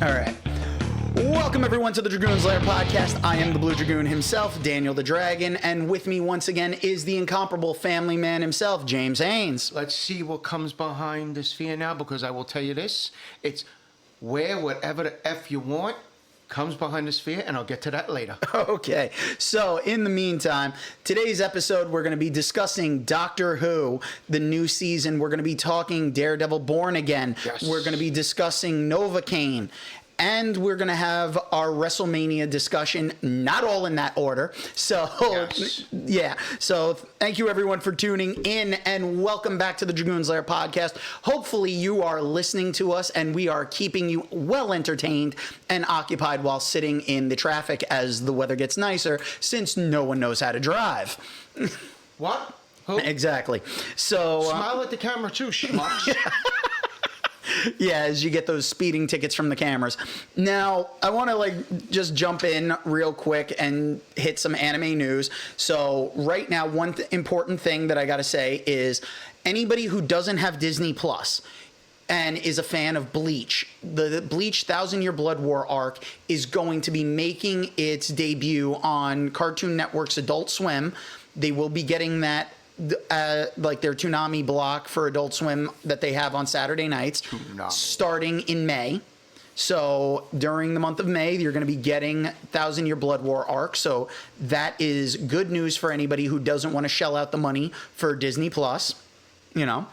All right. Welcome, everyone, to the Dragoon's Lair podcast. I am the Blue Dragoon himself, Daniel the Dragon, and with me once again is the incomparable family man himself, James Haynes. Let's see what comes behind the sphere now, because I will tell you this. It's wear whatever the F you want comes behind the sphere, and I'll get to that later. Okay, so in the meantime, today's episode, we're going to be discussing Doctor Who, the new season. We're going to be talking Daredevil Born Again. Yes. We're going to be discussing Novacaine. And we're going to have our WrestleMania discussion, not all in that order. So, Yes. Yeah. So, thank you, everyone, for tuning in, and welcome back to the Dragoon's Lair podcast. Hopefully, you are listening to us, and we are keeping you well entertained and occupied while sitting in the traffic as the weather gets nicer, since no one knows how to drive. What? Who? Exactly. So, Smile at the camera, too, schmucks. yeah, as you get those speeding tickets from the cameras. Now, I want to just jump in real quick and hit some anime news. So right now, one important thing that I got to say is anybody who doesn't have Disney Plus and is a fan of Bleach, the Bleach 1,000-Year Blood War arc is going to be making its debut on Cartoon Network's Adult Swim. They will be getting that like their Toonami block for Adult Swim that they have on Saturday nights, starting in May. So during the month of May, you're going to be getting 1,000-Year Blood War arc. So that is good news for anybody who doesn't want to shell out the money for Disney Plus, you know.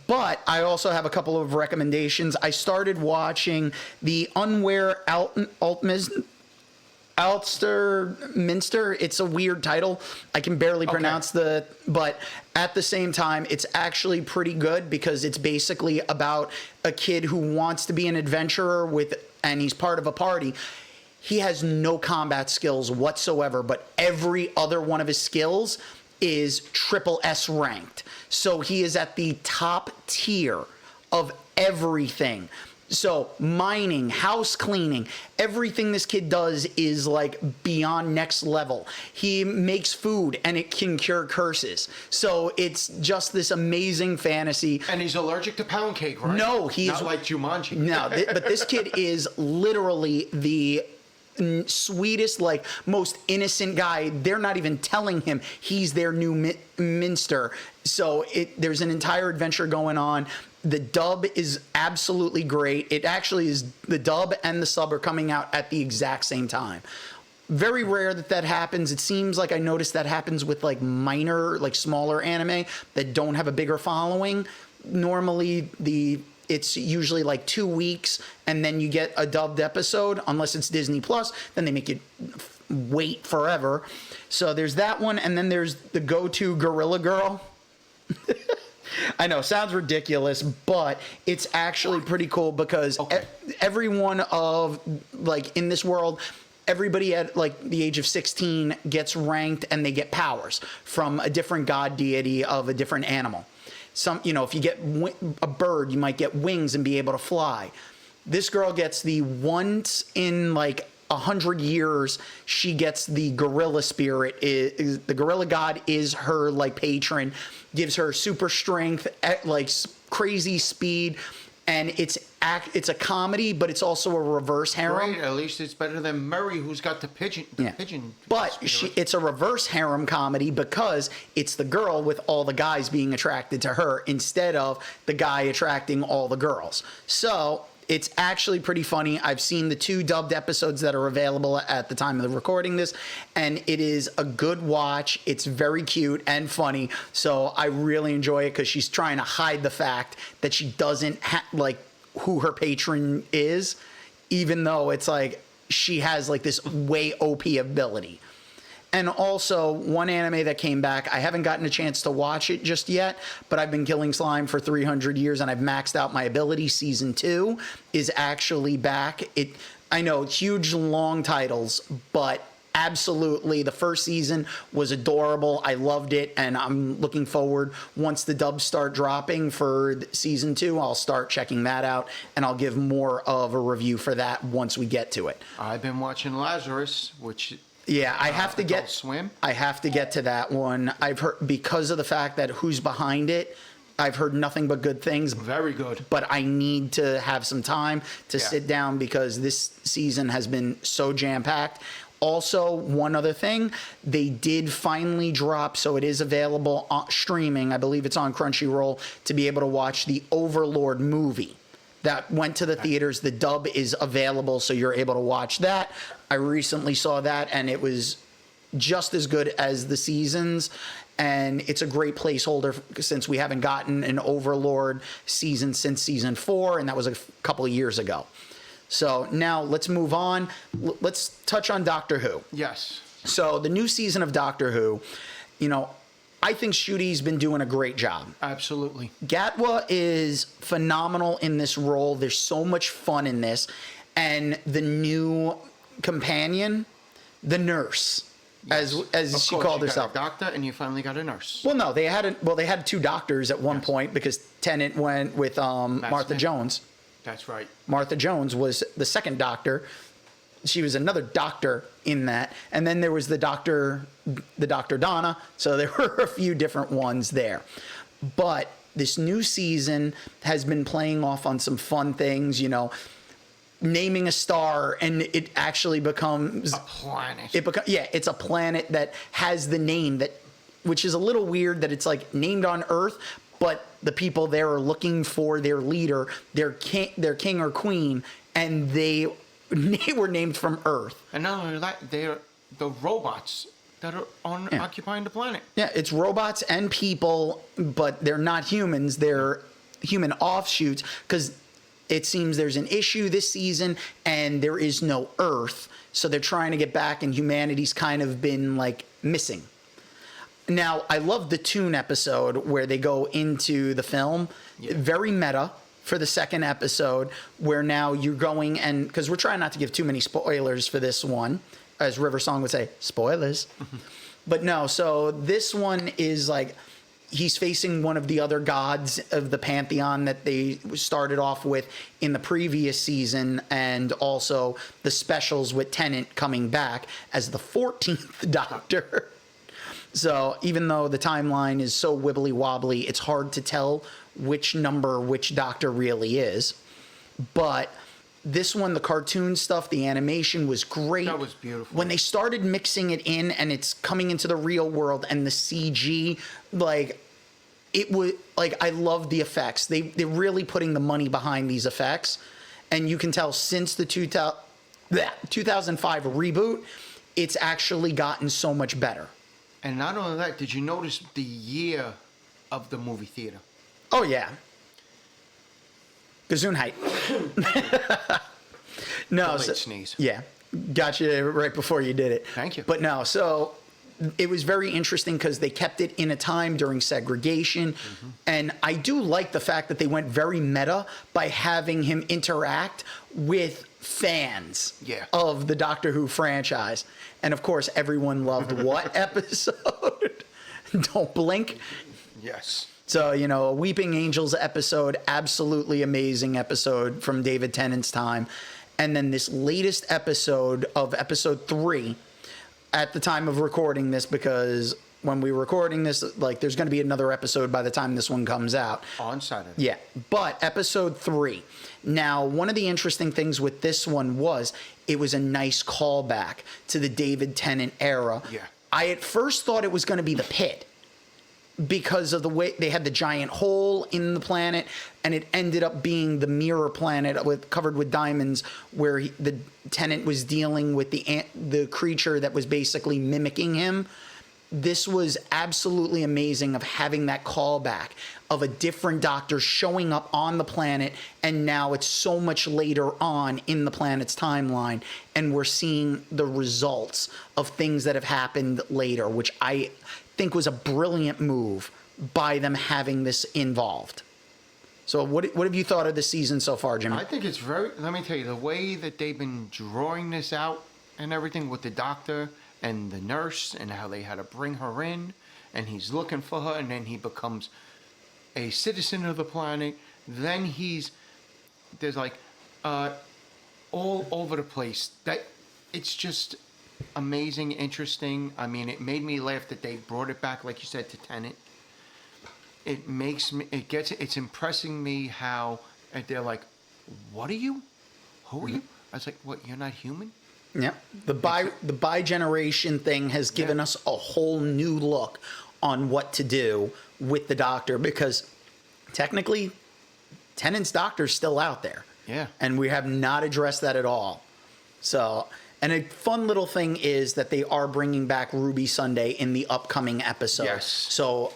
But I also have a couple of recommendations. I started watching the Unwear Minster. It's a weird title. I can barely pronounce but at the same time, it's actually pretty good because it's basically about a kid who wants to be an adventurer and he's part of a party. He has no combat skills whatsoever, but every other one of his skills is triple S ranked. So he is at the top tier of everything. So mining, house cleaning, everything this kid does is like beyond next level. He makes food and it can cure curses. So it's just this amazing fantasy. And he's allergic to pound cake, right? No, he's not like Jumanji. No, but this kid is literally the sweetest, like most innocent guy. They're not even telling him he's their new Minster. So there's an entire adventure going on. The dub is absolutely great. It actually is, the dub and the sub are coming out at the exact same time. Very rare that happens. It seems like I noticed that happens with like minor, like smaller anime that don't have a bigger following. Normally it's usually like 2 weeks and then you get a dubbed episode, unless it's Disney Plus, then they make you wait forever. So there's that one, and then there's the go-to Gorilla Girl. I know, sounds ridiculous, but it's actually pretty cool because everyone of, like, in this world, everybody at, like, the age of 16 gets ranked and they get powers from a different god deity of a different animal. If you get a bird, you might get wings and be able to fly. This girl gets the once in, like, 100 years, she gets the gorilla spirit. The gorilla god is her, like, patron, gives her super strength, like crazy speed, and it's a comedy, but it's also a reverse harem. Right, at least it's better than Murray, who's got the pigeon. But it's a reverse harem comedy because it's the girl with all the guys being attracted to her instead of the guy attracting all the girls. So it's actually pretty funny. I've seen the 2 dubbed episodes that are available at the time of the recording this, and it is a good watch. It's very cute and funny, so I really enjoy it because she's trying to hide the fact that she doesn't like who her patron is, even though it's like she has like this way OP ability. And also, one anime that came back, I haven't gotten a chance to watch it just yet, but I've been killing slime for 300 years and I've maxed out my ability. Season 2 is actually back. I know, huge, long titles, but absolutely, the first season was adorable. I loved it, and I'm looking forward, once the dubs start dropping for Season 2, I'll start checking that out, and I'll give more of a review for that once we get to it. I've been watching Lazarus, which... Yeah, I have to Adult Swim. I have to get to that one. I've heard, because of the fact that who's behind it I've heard nothing but good things. Very good. But I need to have some time to Yeah. sit down because this season has been so jam-packed. Also, one other thing, they did finally drop, so it is available on streaming. I believe it's on Crunchyroll to be able to watch the Overlord movie. That went to the theaters. The dub is available, so you're able to watch that. I recently saw that, and it was just as good as the seasons. And it's a great placeholder since we haven't gotten an Overlord season since season 4, and that was a couple of years ago. So now let's move on. Let's touch on Doctor Who. Yes. So the new season of Doctor Who, you know, I think Ncudi's been doing a great job. Absolutely. Gatwa is phenomenal in this role. There's so much fun in this. And the new companion, the nurse, Yes. as Of she course, called you herself. got a doctor, and you finally got a nurse. Well, no, they had two doctors at one point because Tennant went with Martha Smith. Jones. That's right. Martha Jones was the second doctor. She was another doctor in that. And then there was the Dr. Donna. So there were a few different ones there. But this new season has been playing off on some fun things, you know, naming a star, and it actually becomes A planet. it's a planet that has the name that, which is a little weird that it's like named on Earth, but the people there are looking for their leader, their king or queen, and they were named from Earth. And not only that, they're the robots that are occupying the planet. Yeah, it's robots and people, but they're not humans. They're human offshoots because it seems there's an issue this season and there is no Earth. So they're trying to get back, and humanity's kind of been like missing. Now, I love the Toon episode where they go into the film. Yeah. Very meta for the second episode, where now you're going, and because we're trying not to give too many spoilers for this one, as River Song would say, spoilers. But no, so this one is like he's facing one of the other gods of the pantheon that they started off with in the previous season, and also the specials with Tennant coming back as the 14th Doctor. So even though the timeline is so wibbly wobbly, it's hard to tell which number which Doctor really is. But this one, the cartoon stuff, the animation was great. That was beautiful. When they started mixing it in and it's coming into the real world and the CG, like it was like I love the effects. They're really putting the money behind these effects, and you can tell since the 2005 reboot, it's actually gotten so much better. And not only that, did you notice the year of the movie theater? Oh, yeah. Gesundheit. No, Delayed sneeze. yeah. Got you right before you did it. Thank you. But no, so it was very interesting because they kept it in a time during segregation. Mm-hmm. And I do like the fact that they went very meta by having him interact with fans of the Doctor Who franchise. And of course, everyone loved what episode? Don't Blink. Yes. So, you know, a Weeping Angels episode, absolutely amazing episode from David Tennant's time. And then this latest episode of episode 3 at the time of recording this, because when we're recording this, like there's going to be another episode by the time this one comes out. On Saturday. Yeah. But episode 3. Now, one of the interesting things with this one was it was a nice callback to the David Tennant era. Yeah. I at first thought it was going to be the Pit, because of the way they had the giant hole in the planet, and it ended up being the mirror planet covered with diamonds, where the Tennant was dealing with the creature that was basically mimicking him. This was absolutely amazing of having that callback of a different Doctor showing up on the planet, and now it's so much later on in the planet's timeline, and we're seeing the results of things that have happened later, which I think was a brilliant move by them having this involved. So what have you thought of the season so far, Jimmy? I think it's let me tell you, the way that they've been drawing this out and everything with the Doctor and the nurse and how they had to bring her in, and he's looking for her, and then he becomes a citizen of the planet. Then there's like all over the place. That it's just amazing, interesting. I mean, it made me laugh that they brought it back, like you said, to Tennant. it's impressing me how they're like, what are you? Who are you? I was like, what? You're not human? Yeah. The bi-generation thing has given us a whole new look on what to do with the Doctor, because technically Tennant's Doctor's still out there. Yeah. And we have not addressed that at all. So, and a fun little thing is that they are bringing back Ruby Sunday in the upcoming episode. Yes. So,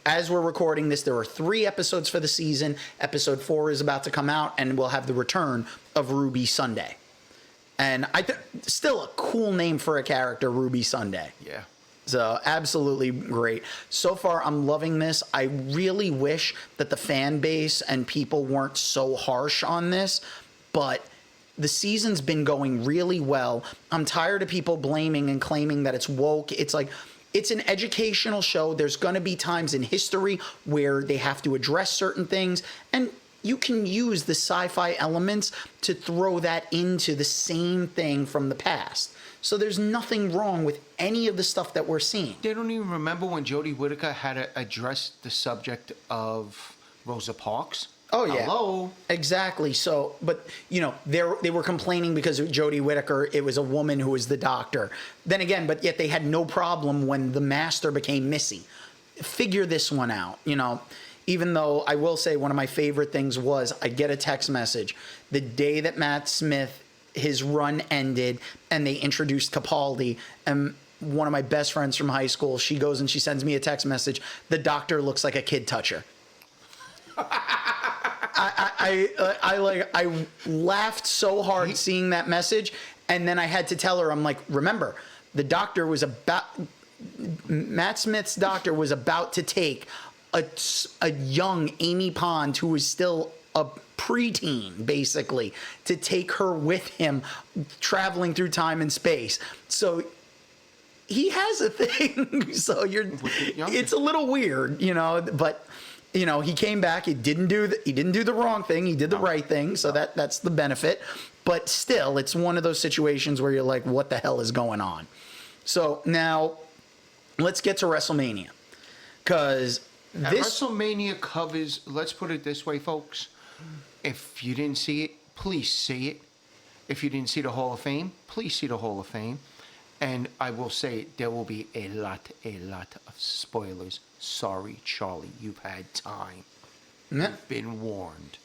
as we're recording this, there are 3 episodes for the season. Episode 4 is about to come out, and we'll have the return of Ruby Sunday. And still a cool name for a character, Ruby Sunday. Yeah. So absolutely great. So far, I'm loving this. I really wish that the fan base and people weren't so harsh on this, but the season's been going really well. I'm tired of people blaming and claiming that it's woke. It's like, it's an educational show. There's going to be times in history where they have to address certain things, and you can use the sci-fi elements to throw that into the same thing from the past. So there's nothing wrong with any of the stuff that we're seeing. They don't even remember when Jodie Whittaker had to address the subject of Rosa Parks. Oh, yeah. Hello? Exactly. So, but, they were complaining because of Jodie Whittaker, it was a woman who was the Doctor. Then again, but yet they had no problem when the Master became Missy. Figure this one out, Even though I will say one of my favorite things was I get a text message the day that Matt Smith, his run ended, and they introduced Capaldi, and one of my best friends from high school, she goes and she sends me a text message, the Doctor looks like a kid toucher. I laughed so hard seeing that message, and then I had to tell her, I'm like, remember, the Doctor was Matt Smith's Doctor was about to take a young Amy Pond, who was still a preteen, basically, to take her with him traveling through time and space. So he has a thing. So it's a little weird, but he came back. He didn't do the wrong thing. He did the right thing. So that's the benefit. But still, it's one of those situations where you're like, what the hell is going on? So now let's get to WrestleMania, because WrestleMania covers, let's put it this way, folks. If you didn't see it, please see it. If you didn't see the Hall of Fame, please see the Hall of Fame. And I will say there will be a lot of spoilers. Sorry, Charlie, you've had time. Yeah. You've been warned.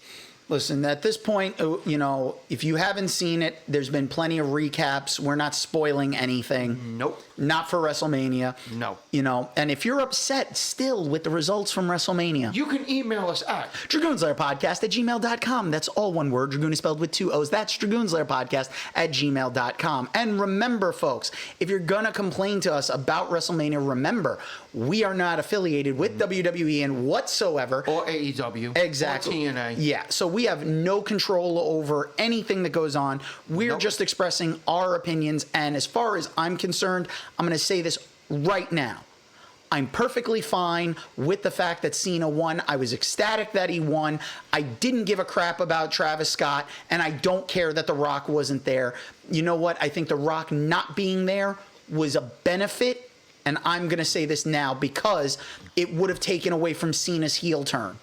Listen, at this point, if you haven't seen it, there's been plenty of recaps. We're not spoiling anything. Nope. Not for WrestleMania. No. And if you're upset still with the results from WrestleMania, you can email us at dragoonslairpodcast@gmail.com. That's all one word. Dragoon is spelled with 2 O's. That's dragoonslairpodcast@gmail.com. And remember, folks, if you're going to complain to us about WrestleMania, remember, we are not affiliated with WWE in whatsoever. Or AEW. Exactly. Or TNA. Yeah. So we have no control over anything that goes on. We're just expressing our opinions. And as far as I'm concerned, I'm going to say this right now. I'm perfectly fine with the fact that Cena won. I was ecstatic that he won. I didn't give a crap about Travis Scott, and I don't care that The Rock wasn't there. You know what? I think The Rock not being there was a benefit, and I'm going to say this now because it would have taken away from Cena's heel turn.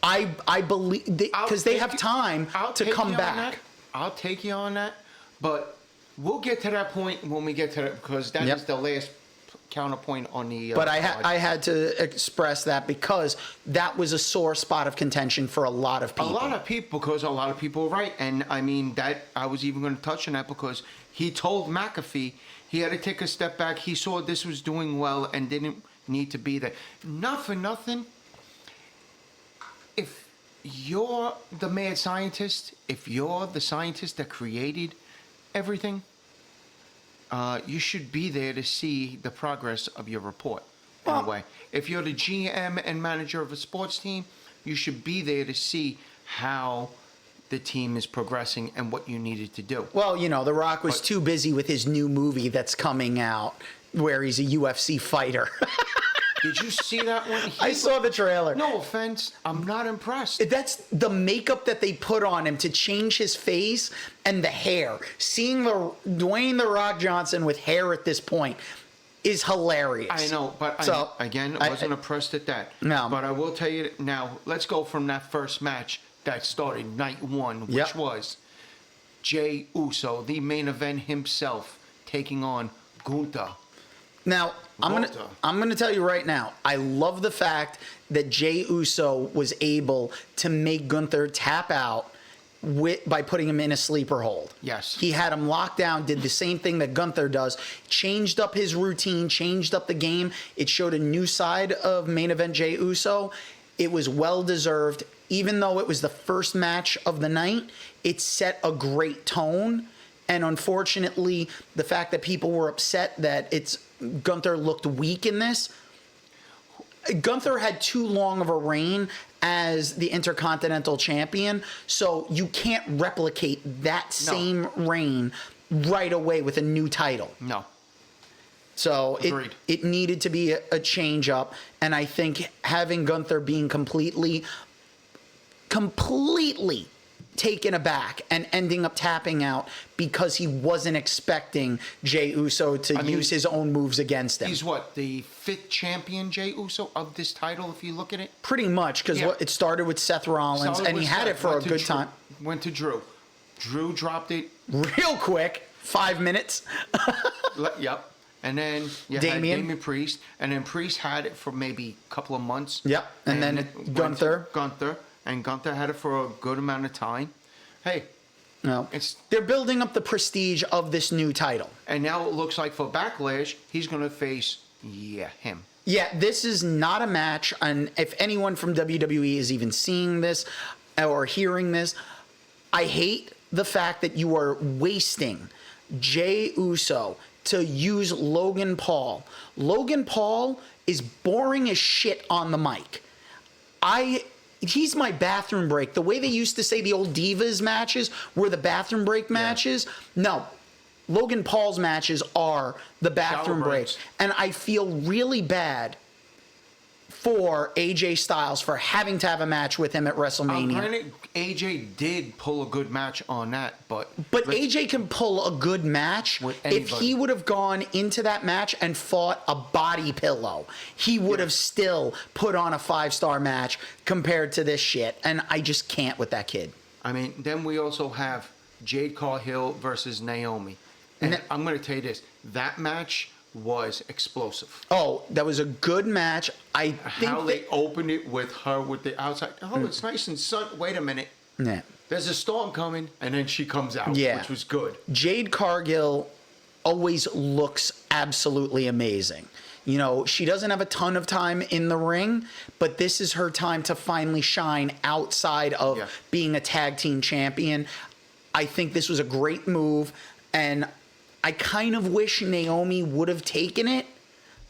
I believe because they have time to come back. I'll take you on that, but we'll get to that point when we get to that, because that is the last counterpoint on the. But I had to express that because that was a sore spot of contention for a lot of people. A lot of people, because a lot of people are right, and I mean that I was even going to touch on that because he told McAfee he had to take a step back. He saw this was doing well and didn't need to be there. Not for nothing. If you're the mad scientist, if you're the scientist that created everything, you should be there to see the progress of your report, in a way. If you're the GM and manager of a sports team, you should be there to see how the team is progressing and what you needed to do. Well, The Rock was too busy with his new movie that's coming out where he's a UFC fighter. Did you see that one? I saw the trailer. No offense, I'm not impressed. That's the makeup that they put on him to change his face and the hair. Seeing Dwayne "The Rock" Johnson with hair at this point, is hilarious. I know, but So, again, I I wasn't impressed at that. No. But I will tell you now, let's go from that first match that started night one, which Yep. was Jey Uso, the main event himself, taking on Gunther. Now, I'm Walter. gonna tell you right now, I love the fact that Jey Uso was able to make Gunther tap out by putting him in a sleeper hold. Yes. He had him locked down, did the same thing that Gunther does, changed up his routine, changed up the game. It showed a new side of main event Jey Uso. It was well deserved. Even though it was the first match of the night, it set a great tone. And unfortunately, the fact that people were upset that Gunther looked weak in this. Gunther had too long of a reign as the Intercontinental Champion, so you can't replicate that same reign right away with a new title. No. So Agreed. it needed to be a change up, and I think having Gunther being completely taken aback and ending up tapping out because he wasn't expecting Jey Uso to use his own moves against him. He's what, the 5th champion, Jey Uso, of this title, if you look at it? Pretty much, because it started with Seth Rollins, and he had it for a good time. Went to Drew. Drew dropped it. Real quick, 5 minutes. Yep. And then you had Damian Priest, and then Priest had it for maybe a couple of months. Yep. And then Gunther. And Gunther had it for a good amount of time. Hey, No, they're building up the prestige of this new title. And now it looks like for Backlash, he's going to face, him. Yeah, this is not a match, and if anyone from WWE is even seeing this or hearing this, I hate the fact that you are wasting Jey Uso to use Logan Paul. Logan Paul is boring as shit on the mic. He's my bathroom break. The way they used to say the old Divas matches were the bathroom break matches. No, Logan Paul's matches are the bathroom breaks. And I feel really bad for AJ Styles for having to have a match with him at WrestleMania. Granted, AJ did pull a good match on that, but AJ can pull a good match if he would have gone into that match and fought a body pillow. He would have still put on a 5-star match compared to this shit, and I just can't with that kid. I mean, then we also have Jade Cargill versus Naomi. And I'm going to tell you this, that match was explosive. Oh, that was a good match. I think how they opened it with her with the outside. Oh, it's nice and sun. Wait a minute. Yeah. There's a storm coming, and then she comes out, which was good. Jade Cargill always looks absolutely amazing. You know, she doesn't have a ton of time in the ring, but this is her time to finally shine outside of being a tag team champion. I think this was a great move, and I kind of wish Naomi would have taken it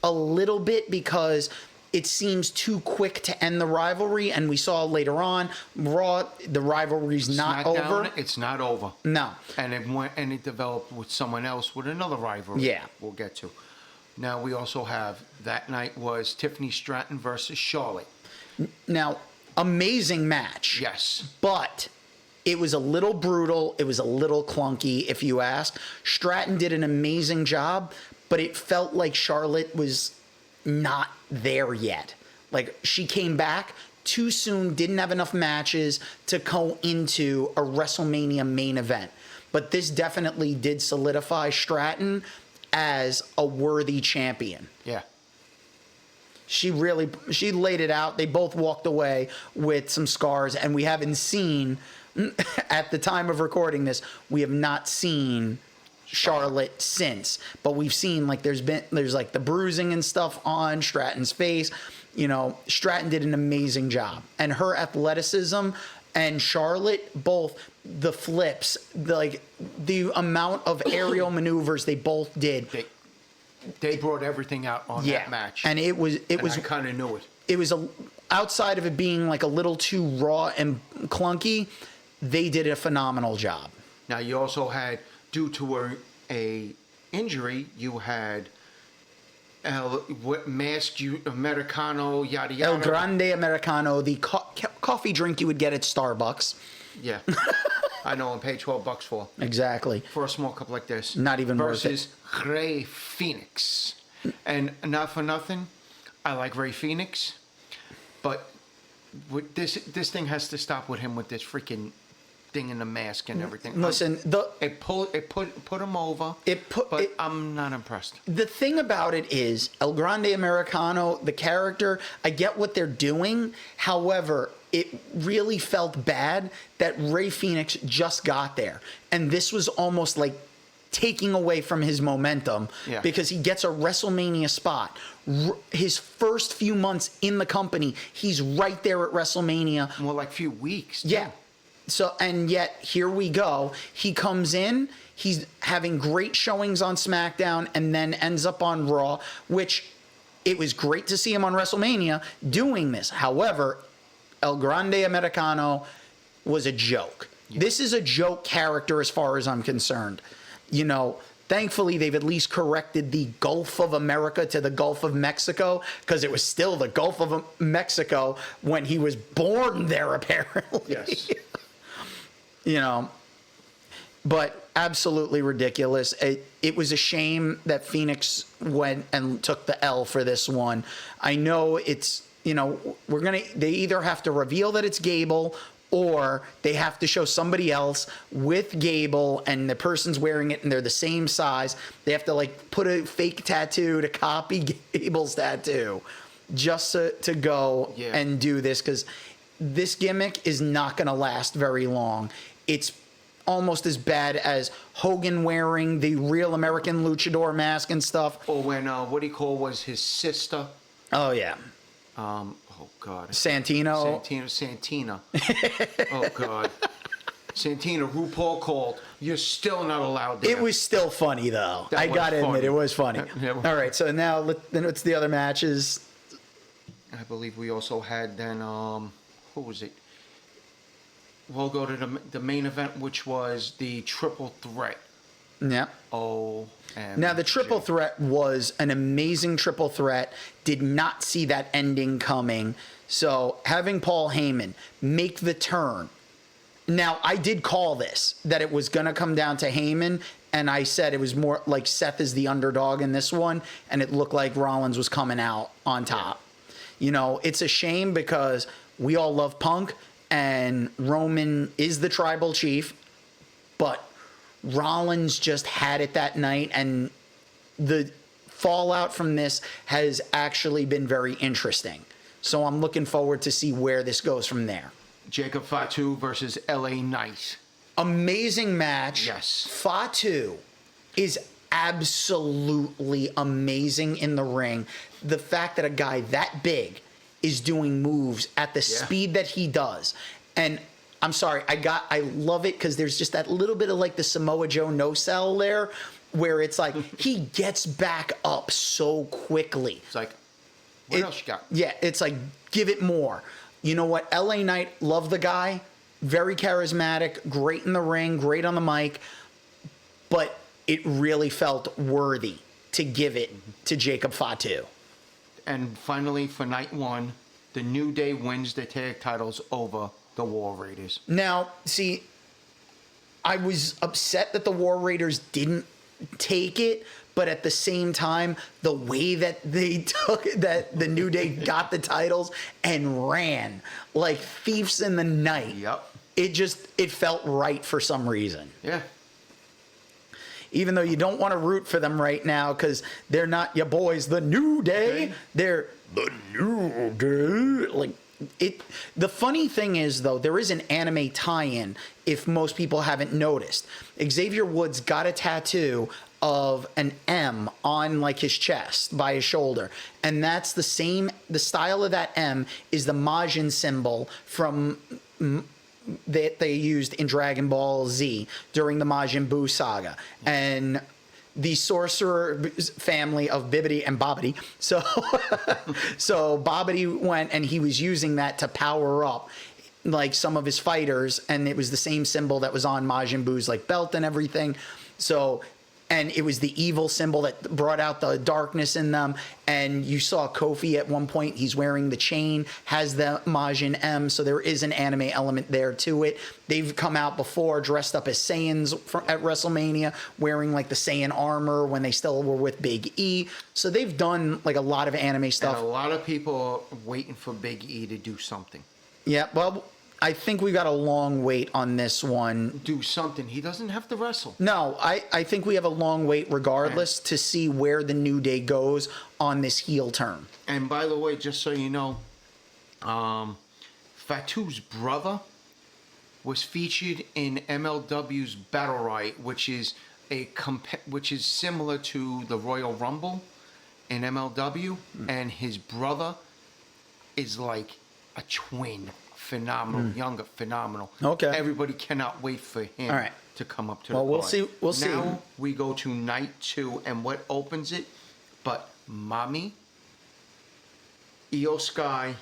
a little bit because it seems too quick to end the rivalry. And we saw later on, Raw, the rivalry's not over. It's not over. No. And it developed with someone else with another rivalry. Yeah. We'll get to. Now we also have, that night was Tiffany Stratton versus Charlotte. Now, amazing match. Yes. But it was a little brutal. It was a little clunky, if you ask. Stratton did an amazing job, but it felt like Charlotte was not there yet. Like, she came back too soon, didn't have enough matches to go into a WrestleMania main event. But this definitely did solidify Stratton as a worthy champion. Yeah. She laid it out. They both walked away with some scars, and we haven't seen, at the time of recording this, we have not seen Charlotte since. But we've seen, like, there's like the bruising and stuff on Stratton's face. You know, Stratton did an amazing job. And her athleticism and Charlotte, both the flips, the amount of aerial maneuvers they both did. They brought everything out on that match. And it was I kind of knew it. It was outside of it being like a little too raw and clunky, they did a phenomenal job. Now you also had, due to a injury, you had masked Americano, yada yada. El Grande Americano, the coffee drink you would get at Starbucks. Yeah. I know, and pay $12 for. Exactly. For a small cup like this. Not even worth it. Versus Rey Fenix. And not for nothing, I like Ray Phoenix, but with this thing has to stop with him with this freaking thing in the mask and everything. Listen, It put him over. But I'm not impressed. The thing about it is El Grande Americano, the character, I get what they're doing. However, it really felt bad that Ray Phoenix just got there. And this was almost like taking away from his momentum because he gets a WrestleMania spot. His first few months in the company, he's right there at WrestleMania. More like few weeks. Too. Yeah. So, and yet here we go. He comes in, he's having great showings on SmackDown and then ends up on Raw, which it was great to see him on WrestleMania doing this. However, El Grande Americano was a joke. Yeah. This is a joke character as far as I'm concerned. You know, thankfully they've at least corrected the Gulf of America to the Gulf of Mexico, because it was still the Gulf of Mexico when he was born there, apparently. Yes. You know, but absolutely ridiculous. It was a shame that Phoenix went and took the L for this one. I know it's, you know, they either have to reveal that it's Gable, or they have to show somebody else with Gable and the person's wearing it and they're the same size. They have to like put a fake tattoo to copy Gable's tattoo just to go and do this, because this gimmick is not going to last very long. It's almost as bad as Hogan wearing the real American luchador mask and stuff. Or when was his sister. Oh, yeah. Oh, God. Santina. Oh, God. Santina, RuPaul called. You're still not allowed there. It was still funny, though. I got to admit, it was funny. All right, so now then what's the other matches? I believe we also had then, who was it? We'll go to the main event, which was the Triple Threat. Yeah. Now, the Triple Threat was an amazing Triple Threat. Did not see that ending coming. So having Paul Heyman make the turn. Now, I did call this, that it was going to come down to Heyman, and I said it was more like Seth is the underdog in this one, and it looked like Rollins was coming out on top. You know, it's a shame because we all love Punk, and Roman is the tribal chief, but Rollins just had it that night, and the fallout from this has actually been very interesting. So I'm looking forward to see where this goes from there. Jacob Fatu versus LA Knight. Amazing match. Yes. Fatu is absolutely amazing in the ring. The fact that a guy that big is doing moves at the speed that he does. And I'm sorry, I love it because there's just that little bit of like the Samoa Joe no-sell there, where it's like he gets back up so quickly. It's like, what else you got? Yeah, it's like, give it more. You know what? LA Knight, love the guy. Very charismatic, great in the ring, great on the mic. But it really felt worthy to give it to Jacob Fatu. And finally, for night one, the New Day wins the tag titles over the War Raiders. Now, see, I was upset that the War Raiders didn't take it, but at the same time, the way that they took it, that the New Day got the titles and ran like thieves in the night. Yep. It felt right for some reason. Yeah. Even though you don't want to root for them right now because they're not your boys, the New Day. They're the New Day. Like it. The funny thing is, though, there is an anime tie-in. If most people haven't noticed, Xavier Woods got a tattoo of an M on like his chest by his shoulder, and that's the same. The style of that M is the Majin symbol from that they used in Dragon Ball Z during the Majin Buu saga. And the sorcerer family of Bibbidi and Bobbidi. So Bobbidi went and he was using that to power up like some of his fighters, and it was the same symbol that was on Majin Buu's like belt and everything. So and it was the evil symbol that brought out the darkness in them. And you saw Kofi at one point, he's wearing the chain, has the Majin M, so there is an anime element there to it. They've come out before dressed up as Saiyans at WrestleMania, wearing like the Saiyan armor when they still were with Big E. So they've done like a lot of anime stuff. And a lot of people are waiting for Big E to do something. Yeah, well, I think we got a long wait on this one. Do something. He doesn't have to wrestle. No, I think we have a long wait regardless to see where the New Day goes on this heel turn. And by the way, just so you know, Fatu's brother was featured in MLW's Battle Riot, which is similar to the Royal Rumble in MLW, and his brother is like a twin. Phenomenal, younger, phenomenal. Okay. Everybody cannot wait for him to come up to the card. We'll see. We'll see. Now we go to night 2, and what opens it? But Mami, Io Sky,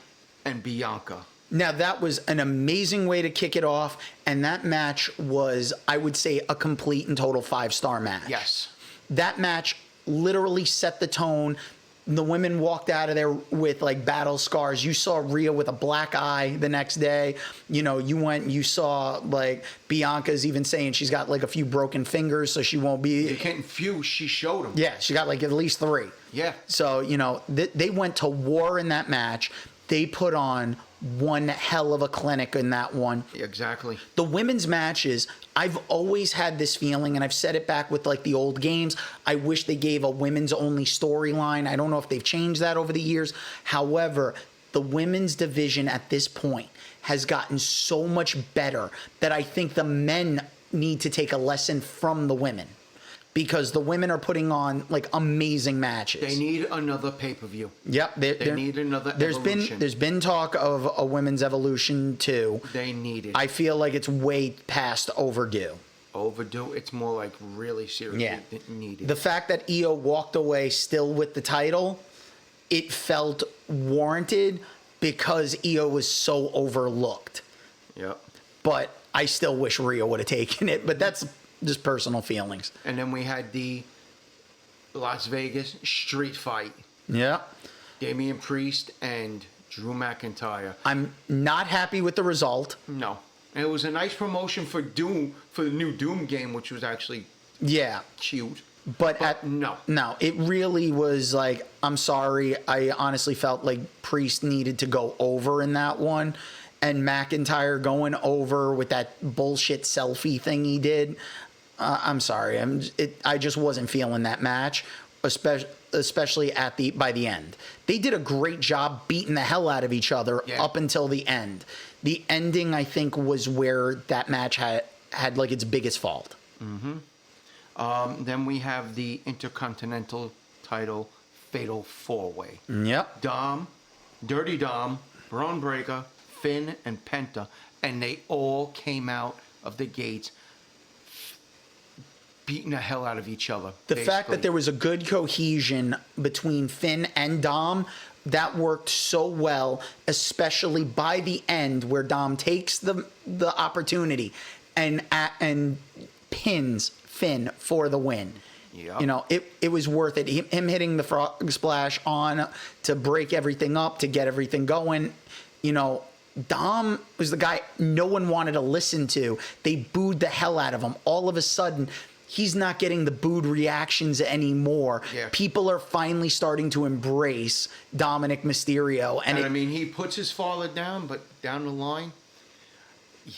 and Bianca. Now, that was an amazing way to kick it off, and that match was, I would say, a complete and total 5-star match. Yes. That match literally set the tone. The women walked out of there with like battle scars. You saw Rhea with a black eye the next day. You know, you saw like Bianca's even saying she's got like a few broken fingers, so she won't be. You're getting few. She showed them. Yeah, she got like at least 3. Yeah. So, you know, they went to war in that match. They put on one hell of a clinic in that one. Exactly. The women's matches, I've always had this feeling, and I've said it back with like the old games, I wish they gave a women's only storyline. I don't know if they've changed that over the years. However, the women's division at this point has gotten so much better that I think the men need to take a lesson from the women. Because the women are putting on like amazing matches. They need another pay-per-view. Yep, they need another evolution. There's been talk of a women's evolution too. They need it. I feel like it's way past overdue. Overdue? It's more like really seriously needed. The fact that Io walked away still with the title, it felt warranted because Io was so overlooked. Yep. But I still wish Rhea would have taken it. But that's just personal feelings. And then we had the Las Vegas street fight. Yeah. Damian Priest and Drew McIntyre. I'm not happy with the result. No. And it was a nice promotion for Doom, for the new Doom game, which was actually cute. But no, it really was like, I'm sorry. I honestly felt like Priest needed to go over in that one. And McIntyre going over with that bullshit selfie thing he did. I'm sorry. I just wasn't feeling that match, especially by the end. They did a great job beating the hell out of each other up until the end. The ending, I think, was where that match had like its biggest fault. Mm-hmm. Then we have the Intercontinental title Fatal 4-Way. Yep. Dom, Dirty Dom, Braun Breaker, Finn, and Penta, and they all came out of the gates beating the hell out of each other. The fact that there was a good cohesion between Finn and Dom, that worked so well, especially by the end where Dom takes the opportunity and pins Finn for the win. Yep. You know, it was worth it. Him hitting the frog splash on to break everything up, to get everything going. You know, Dom was the guy no one wanted to listen to. They booed the hell out of him. All of a sudden, he's not getting the booed reactions anymore. Yeah. People are finally starting to embrace Dominic Mysterio. And I mean, he puts his father down, but down the line,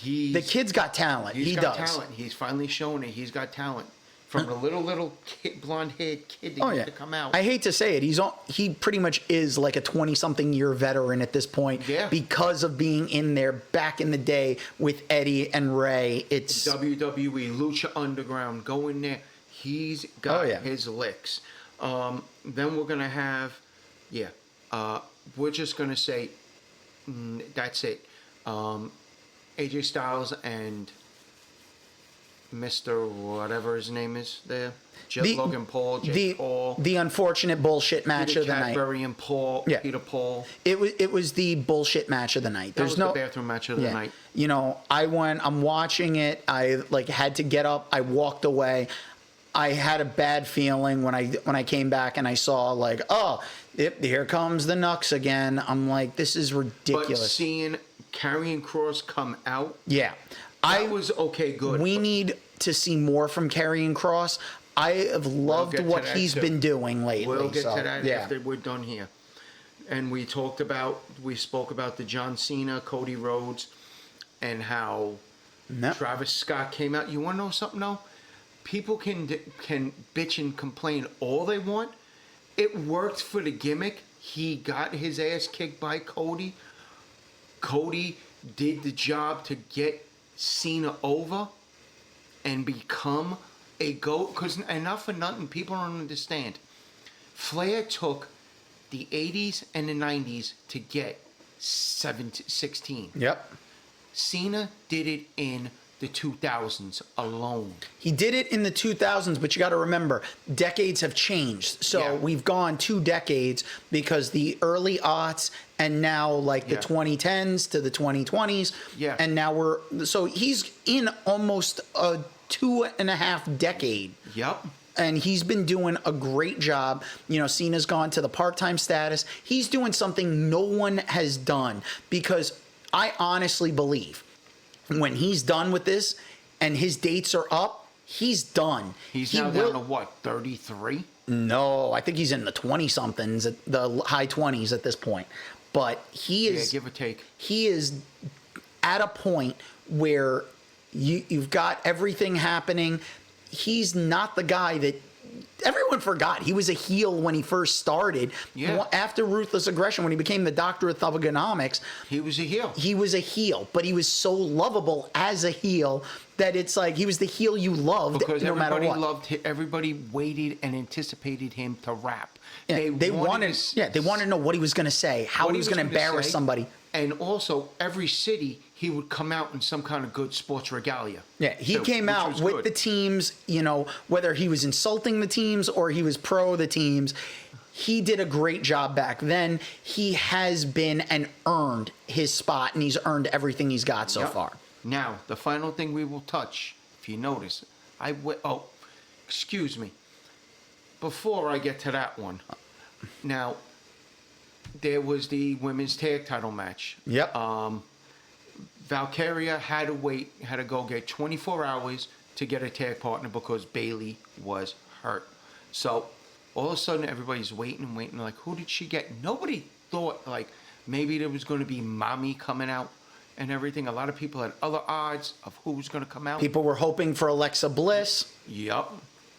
the kid's got talent. He got talent. He's finally showing it. He's got talent. From the little kid, blonde-haired kid that used to come out. I hate to say it. He pretty much is like a 20-something-year veteran at this point. Yeah. Because of being in there back in the day with Eddie and Ray. It's WWE, Lucha Underground, go in there. He's got his licks. Then we're going to have, we're just going to say, that's it. AJ Styles and Mr. whatever his name is there. Logan Paul, Jake Paul. The unfortunate bullshit match Peter of the Cadbury night. And Paul, Peter Paul. It was the bullshit match of the night. That was the bathroom match of the night. You know, I'm watching it. I had to get up. I walked away. I had a bad feeling when I came back and I saw like, oh, here comes the Nux again. I'm like, this is ridiculous. But seeing Karrion Kross come out, yeah, that was okay, good. We need to see more from Karrion Kross. I have loved what he's been doing lately. We'll get to that after we're done here. And we spoke about the John Cena, Cody Rhodes, and how Travis Scott came out. You want to know something, though? People can bitch and complain all they want. It worked for the gimmick. He got his ass kicked by Cody. Cody did the job to get Cena over and become a GOAT. And not for nothing, people don't understand. Flair took the 80s and the 90s to get 16. Yep. Cena did it in the 2000s alone. He did it in the 2000s, but you got to remember, decades have changed. So we've gone 2 decades because the early aughts and now like the 2010s to the 2020s. Yeah. And now so he's in almost a 2.5 decade. Yep. And he's been doing a great job. You know, Cena's gone to the part-time status. He's doing something no one has done, because I honestly believe when he's done with this and his dates are up, he's done. He's now down to what, 33? No, I think he's in the 20-somethings, the high 20s at this point. But he is... Yeah, give or take. He is at a point where you've got everything happening. He's not the guy that everyone forgot. He was a heel when he first started. Yeah. After Ruthless Aggression, when he became the Doctor of Thugonomics, he was a heel. He was a heel, but he was so lovable as a heel that it's like he was the heel you loved, because no matter what. Loved him. Everybody waited and anticipated him to rap. Yeah, they wanted to know what he was going to say, how he was going to embarrass somebody. And also, every city, he would come out in some kind of good sports regalia. Yeah, he came out with the teams, you know, whether he was insulting the teams or he was pro the teams. He did a great job back then. He has been and earned his spot, and he's earned everything he's got so far. Now, the final thing we will touch, if you notice, excuse me. Before I get to that one, now, there was the women's tag title match. Yep. Valkyria had to go get 24 hours to get a tag partner because Bayley was hurt. So all of a sudden everybody's waiting, like, who did she get? Nobody thought like maybe there was going to be Mommy coming out and everything. A lot of people had other odds of who was going to come out. People were hoping for Alexa Bliss. Yep.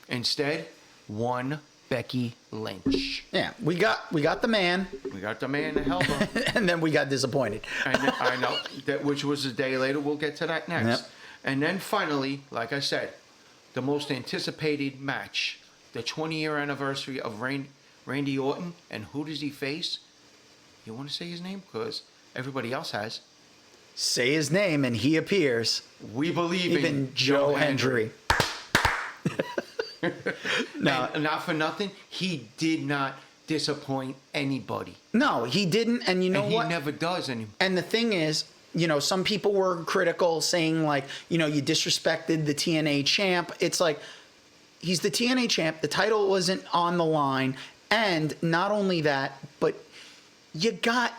Instead, one Becky Lynch. Yeah, we got the man. We got the man to help her. And then we got disappointed. I know, which was a day later. We'll get to that next. Yep. And then finally, like I said, the most anticipated match, the 20-year anniversary of Randy Orton. And who does he face? You want to say his name? Because everybody else has. Say his name and he appears. We believe in Joe Hendry. No, not for nothing, he did not disappoint anybody. No, he didn't, and you know what? He never does anymore. And the thing is, you know, some people were critical, saying like, you know, you disrespected the TNA champ. It's like, he's the TNA champ. The title wasn't on the line, and not only that, but you got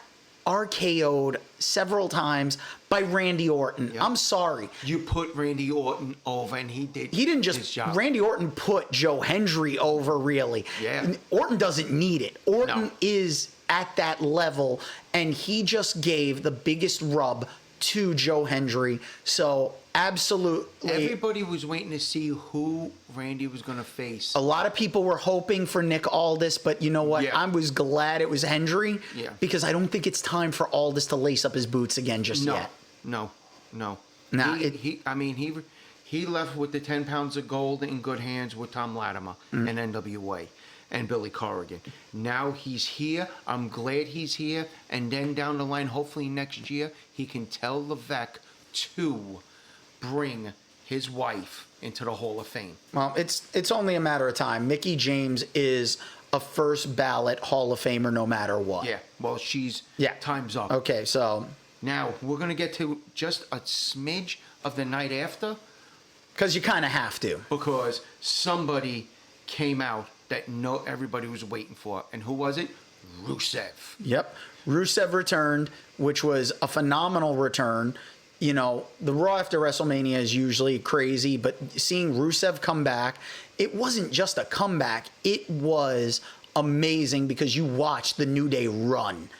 RKO'd several times by Randy Orton. Yep. I'm sorry. You put Randy Orton over, and he did. He didn't just. His job. Randy Orton put Joe Hendry over, really. Yeah. Orton doesn't need it. Orton is at that level, and he just gave the biggest rub to Joe Hendry. So absolutely, everybody was waiting to see who Randy was going to face. A lot of people were hoping for Nick Aldis, but you know what? Yeah. I was glad it was Hendry. Yeah. Because I don't think it's time for Aldis to lace up his boots again just yet. No. Nah, he left with the 10 pounds of gold in good hands with Tom Latimer and NWA and Billy Corrigan. Now he's here. I'm glad he's here. And then down the line, hopefully next year, he can tell Levesque to bring his wife into the Hall of Fame. Well, it's only a matter of time. Mickie James is a first ballot Hall of Famer no matter what. Yeah. Well, time's up. Okay, so now we're going to get to just a smidge of the night after. Because you kind of have to. Because somebody came out that everybody was waiting for. And who was it? Rusev. Yep. Rusev returned, which was a phenomenal return. You know, the Raw after WrestleMania is usually crazy, but seeing Rusev come back, it wasn't just a comeback. It was amazing because you watched the New Day run.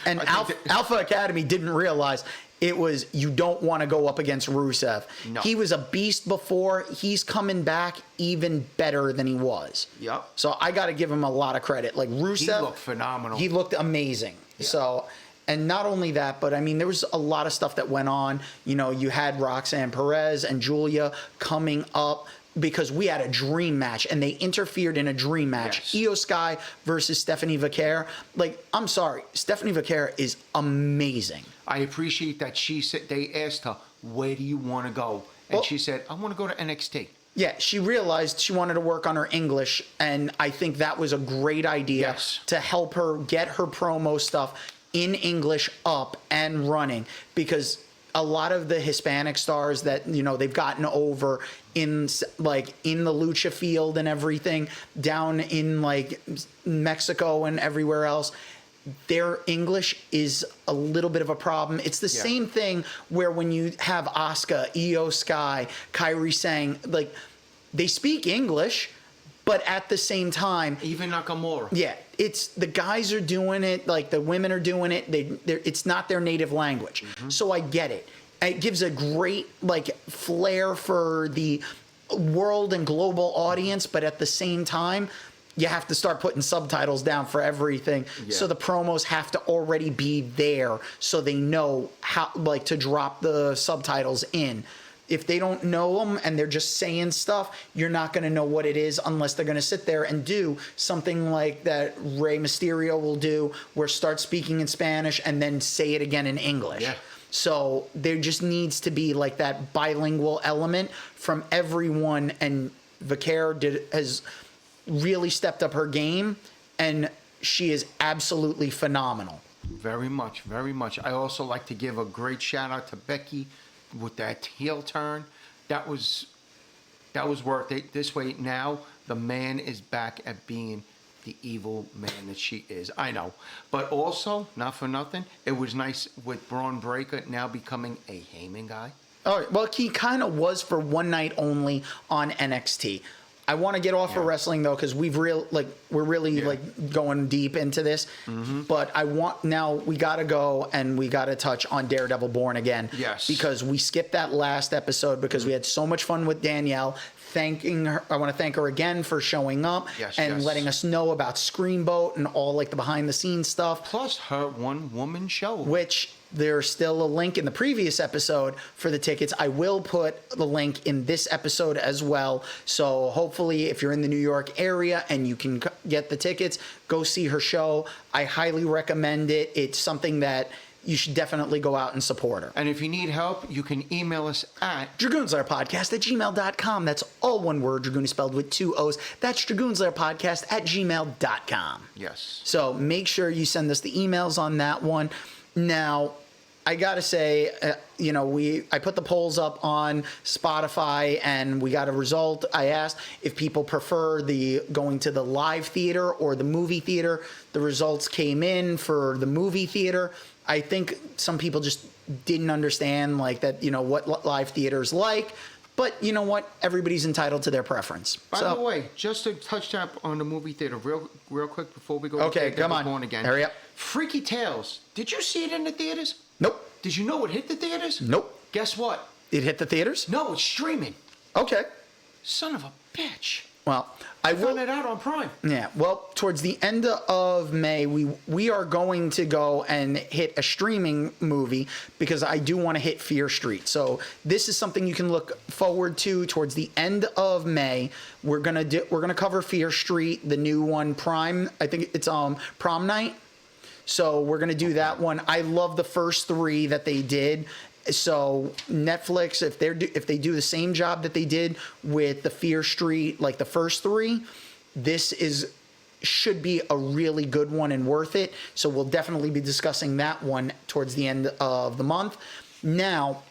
And Alpha Academy didn't realize it was, you don't want to go up against Rusev. No. He was a beast before. He's coming back even better than he was. Yep. So I got to give him a lot of credit. Like Rusev, He looked phenomenal. He looked amazing. Yeah. So, and not only that, but I mean, there was a lot of stuff that went on. You know, you had Roxanne Perez and Julia coming up because we had a dream match and they interfered in a dream match. Yes. Io Sky versus Stephanie Vaquer. Like, I'm sorry, Stephanie Vaquer is amazing. I appreciate that she said, they asked her, where do you want to go? And she said, I want to go to NXT. Yeah, she realized she wanted to work on her English, and I think that was a great idea to help her get her promo stuff in English up and running, because a lot of the Hispanic stars that, you know, they've gotten over in like in the lucha field and everything down in like Mexico and everywhere else, their English is a little bit of a problem. It's the same thing where when you have Asuka, Io Sky, Kairi Sane, like they speak English, but at the same time, even Nakamura. Yeah, it's the guys are doing it, like the women are doing it. It's not their native language, so I get it. It gives a great like flair for the world and global audience, but at the same time, you have to start putting subtitles down for everything. Yeah. So the promos have to already be there, so they know how like to drop the subtitles in. If they don't know them and they're just saying stuff, you're not going to know what it is unless they're going to sit there and do something like that Rey Mysterio will do, where start speaking in Spanish and then say it again in English. Yeah. So there just needs to be like that bilingual element from everyone, and Vaquer has really stepped up her game, and she is absolutely phenomenal. Very much, very much. I also like to give a great shout out to Becky with that heel turn. That was worth it. This way now the man is back at being the evil man that she is. I know. But also, not for nothing, it was nice with Braun Breaker now becoming a Heyman guy. Oh, well, he kind of was for one night only on NXT. I want to get off of wrestling though, because we're really like going deep into this. But we got to go and we got to touch on Daredevil Born Again. Yes. Because we skipped that last episode because we had so much fun with Danielle. Thanking her, I want to thank her again for showing up and letting us know about Screamboat and all like the behind the scenes stuff. Plus her one woman show, which there's still a link in the previous episode for the tickets. I will put the link in this episode as well. So hopefully if you're in the New York area and you can get the tickets, go see her show. I highly recommend it. It's something that you should definitely go out and support her. And if you need help, you can email us at dragoonslairpodcast@gmail.com. That's all one word, Dragoon is spelled with 2 O's. That's dragoonslairpodcast@gmail.com. Yes. So make sure you send us the emails on that one. Now, I gotta say, I put the polls up on Spotify and we got a result. I asked if people prefer going to the live theater or the movie theater. The results came in for the movie theater. I think some people just didn't understand like that, what live theater is like. But you know what? Everybody's entitled to their preference. By the way, just to touch up on the movie theater real quick before we go. Okay, come on. Born Again. Hurry up. Freaky Tales. Did you see it in the theaters? Nope. Did you know it hit the theaters? Nope. Guess what? It hit the theaters? No, it's streaming. Okay. Son of a bitch. Well, I found it out on Prime. Yeah. Well, towards the end of May, we are going to go and hit a streaming movie because I do want to hit Fear Street. So this is something you can look forward to towards the end of May. We're gonna cover Fear Street, the new one, Prime. I think it's Prom Night. So we're going to do that one. I love the first 3 that they did. So Netflix, if they do the same job that they did with the Fear Street, like the first 3, this should be a really good one and worth it. So we'll definitely be discussing that one towards the end of the month. Now,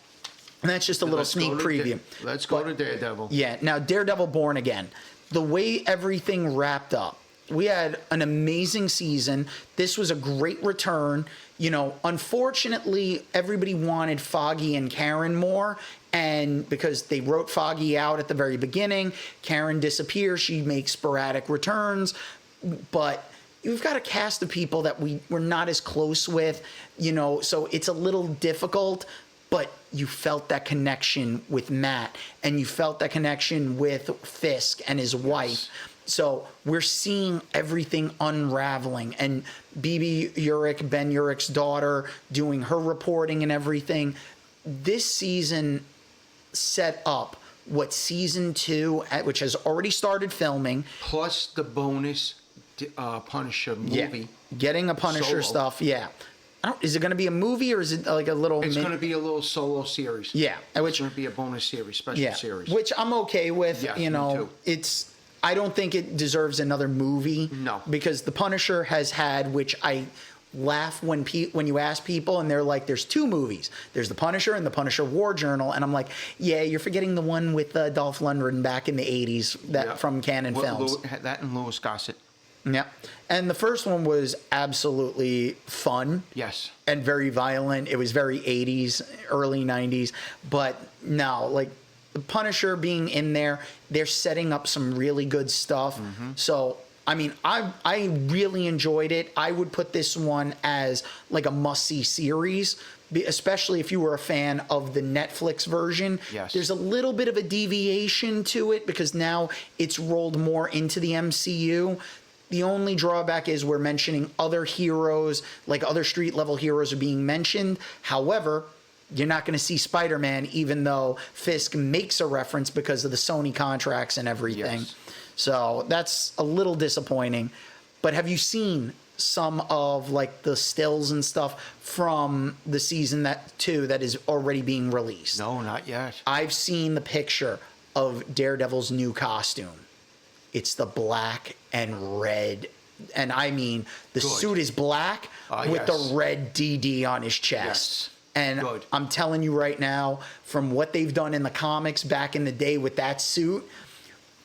And that's just a little sneak preview. Let's go to Daredevil. Yeah. Now, Daredevil Born Again. The way everything wrapped up, we had an amazing season. This was a great return. You know, unfortunately, everybody wanted Foggy and Karen more. And because they wrote Foggy out at the very beginning, Karen disappears. She makes sporadic returns. But you've got a cast of people that we're not as close with, you know, so it's a little difficult. But you felt that connection with Matt, and you felt that connection with Fisk and his wife. So we're seeing everything unraveling, and Ben Urich's daughter, doing her reporting and everything. This season set up what season 2, which has already started filming. Plus the bonus Punisher movie. Getting a Punisher Solo. stuff, is it going to be a movie, or is it like a little... It's going to be a little solo series. Yeah. It's going to be a bonus series, special series. Which I'm okay with. Yes, you know, me too. I don't think it deserves another movie. No. Because The Punisher has had, which I laugh when you ask people and they're like, there's 2 movies. There's The Punisher and The Punisher War Journal. And I'm like, yeah, you're forgetting the one with Dolph Lundgren back in the 80s from Canon Films. That and Louis Gossett. Yeah. And the first one was absolutely fun. Yes. And very violent. It was very 80s, early 90s. But no, like the Punisher being in there, they're setting up some really good stuff. Mm-hmm. So, I mean, I really enjoyed it. I would put this one as like a must-see series, especially if you were a fan of the Netflix version. Yes. There's a little bit of a deviation to it because now it's rolled more into the MCU. The only drawback is we're mentioning other heroes, like other street level heroes are being mentioned. However, you're not going to see Spider-Man, even though Fisk makes a reference because of the Sony contracts and everything. Yes. So that's a little disappointing. But have you seen some of like the stills and stuff from the season 2 that is already being released? No, not yet. I've seen the picture of Daredevil's new costume. It's the black and red. And I mean, the suit is black with the red DD on his chest. Yes. And I'm telling you right now, from what they've done in the comics back in the day with that suit,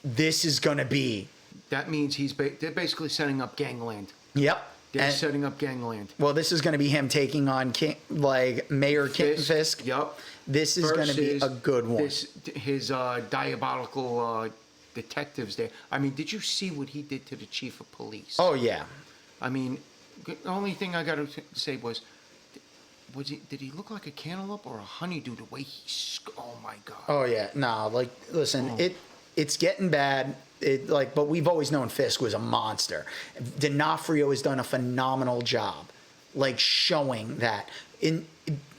this is going to be... That means they're basically setting up Gangland. Yep. They're setting up Gangland. Well, this is going to be him taking on Mayor Fisk. Yep. This is going to be a good one. His diabolical detectives there. I mean, did you see what he did to the chief of police? Oh, yeah. I mean, the only thing I got to say was did he look like a cantaloupe or a honeydew the way oh my God. Oh, yeah. No, like, listen, it's getting bad. But we've always known Fisk was a monster. D'Onofrio has done a phenomenal job, like showing that. In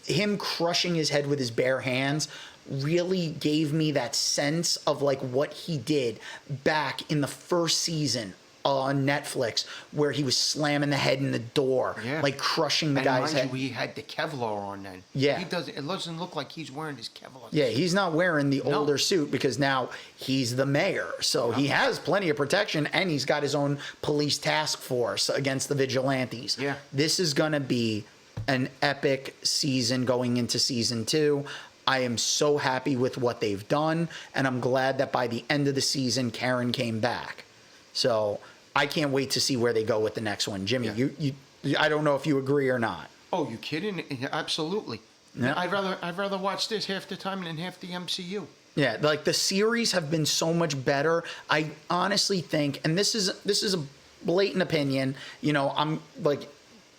him crushing his head with his bare hands really gave me that sense of like what he did back in the first season on Netflix, where he was slamming the head in the door, like crushing the guy's head. He had the Kevlar on then. Yeah. It doesn't look like he's wearing his Kevlar. Yeah, he's not wearing the older suit because now he's the mayor. So he has plenty of protection, and he's got his own police task force against the vigilantes. Yeah. This is going to be an epic season going into season 2. I am so happy with what they've done, and I'm glad that by the end of the season, Karen came back. So I can't wait to see where they go with the next one. Jimmy, you I don't know if you agree or not. Oh, you kidding? Absolutely. Yeah. I'd rather watch this half the time than half the MCU. Yeah, like the series have been so much better. I honestly think, and this is a blatant opinion, you know, I'm like,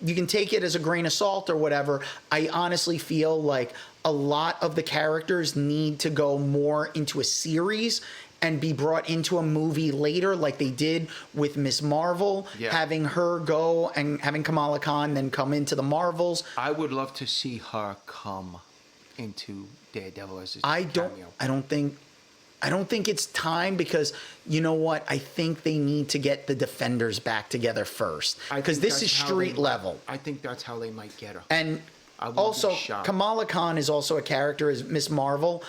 you can take it as a grain of salt or whatever. I honestly feel like a lot of the characters need to go more into a series and be brought into a movie later, like they did with Miss Marvel, having her go and having Kamala Khan then come into the Marvels. I would love to see her come into Daredevil as a cameo. I don't think it's time, because you know what? I think they need to get the Defenders back together first, because this is street level. I think that's how they might get her. And also, Kamala Khan is also a character as Miss Marvel.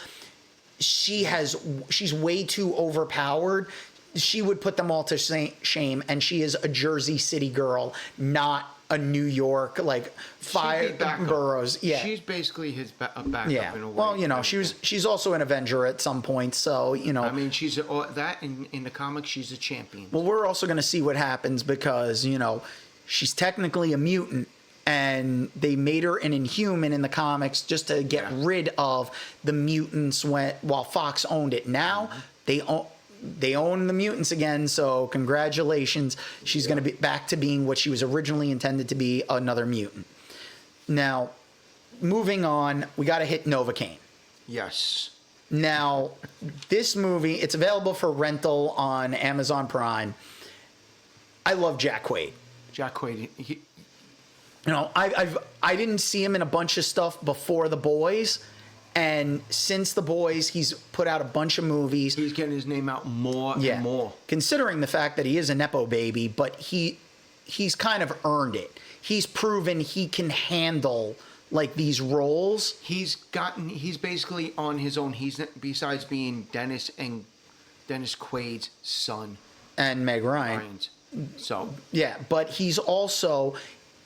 She's way too overpowered. She would put them all to shame, and she is a Jersey City girl, not a New York like fire boroughs. Yeah, she's basically his backup yeah. in a way. Well, you know, she's also an Avenger at some point, so you know. I mean, she's that in the comics, she's a champion. Well, we're also going to see what happens because you know she's technically a mutant, and they made her an Inhuman in the comics just to get rid of the mutants while Fox owned it. Now they own the mutants again, so congratulations. She's going to be back to being what she was originally intended to be, another mutant. Now, moving on, we got to hit Novacaine. Yes. Now, this movie, it's available for rental on Amazon Prime. I love Jack Quaid. Jack Quaid, you know, I didn't see him in a bunch of stuff before The Boys. And since The Boys, he's put out a bunch of movies. He's getting his name out more and more. Considering the fact that he is a Nepo baby, but he's kind of earned it. He's proven he can handle like these roles. He's basically on his own. He's besides being Dennis Quaid's son. And Meg Ryan. Ryan's. So yeah, but he's also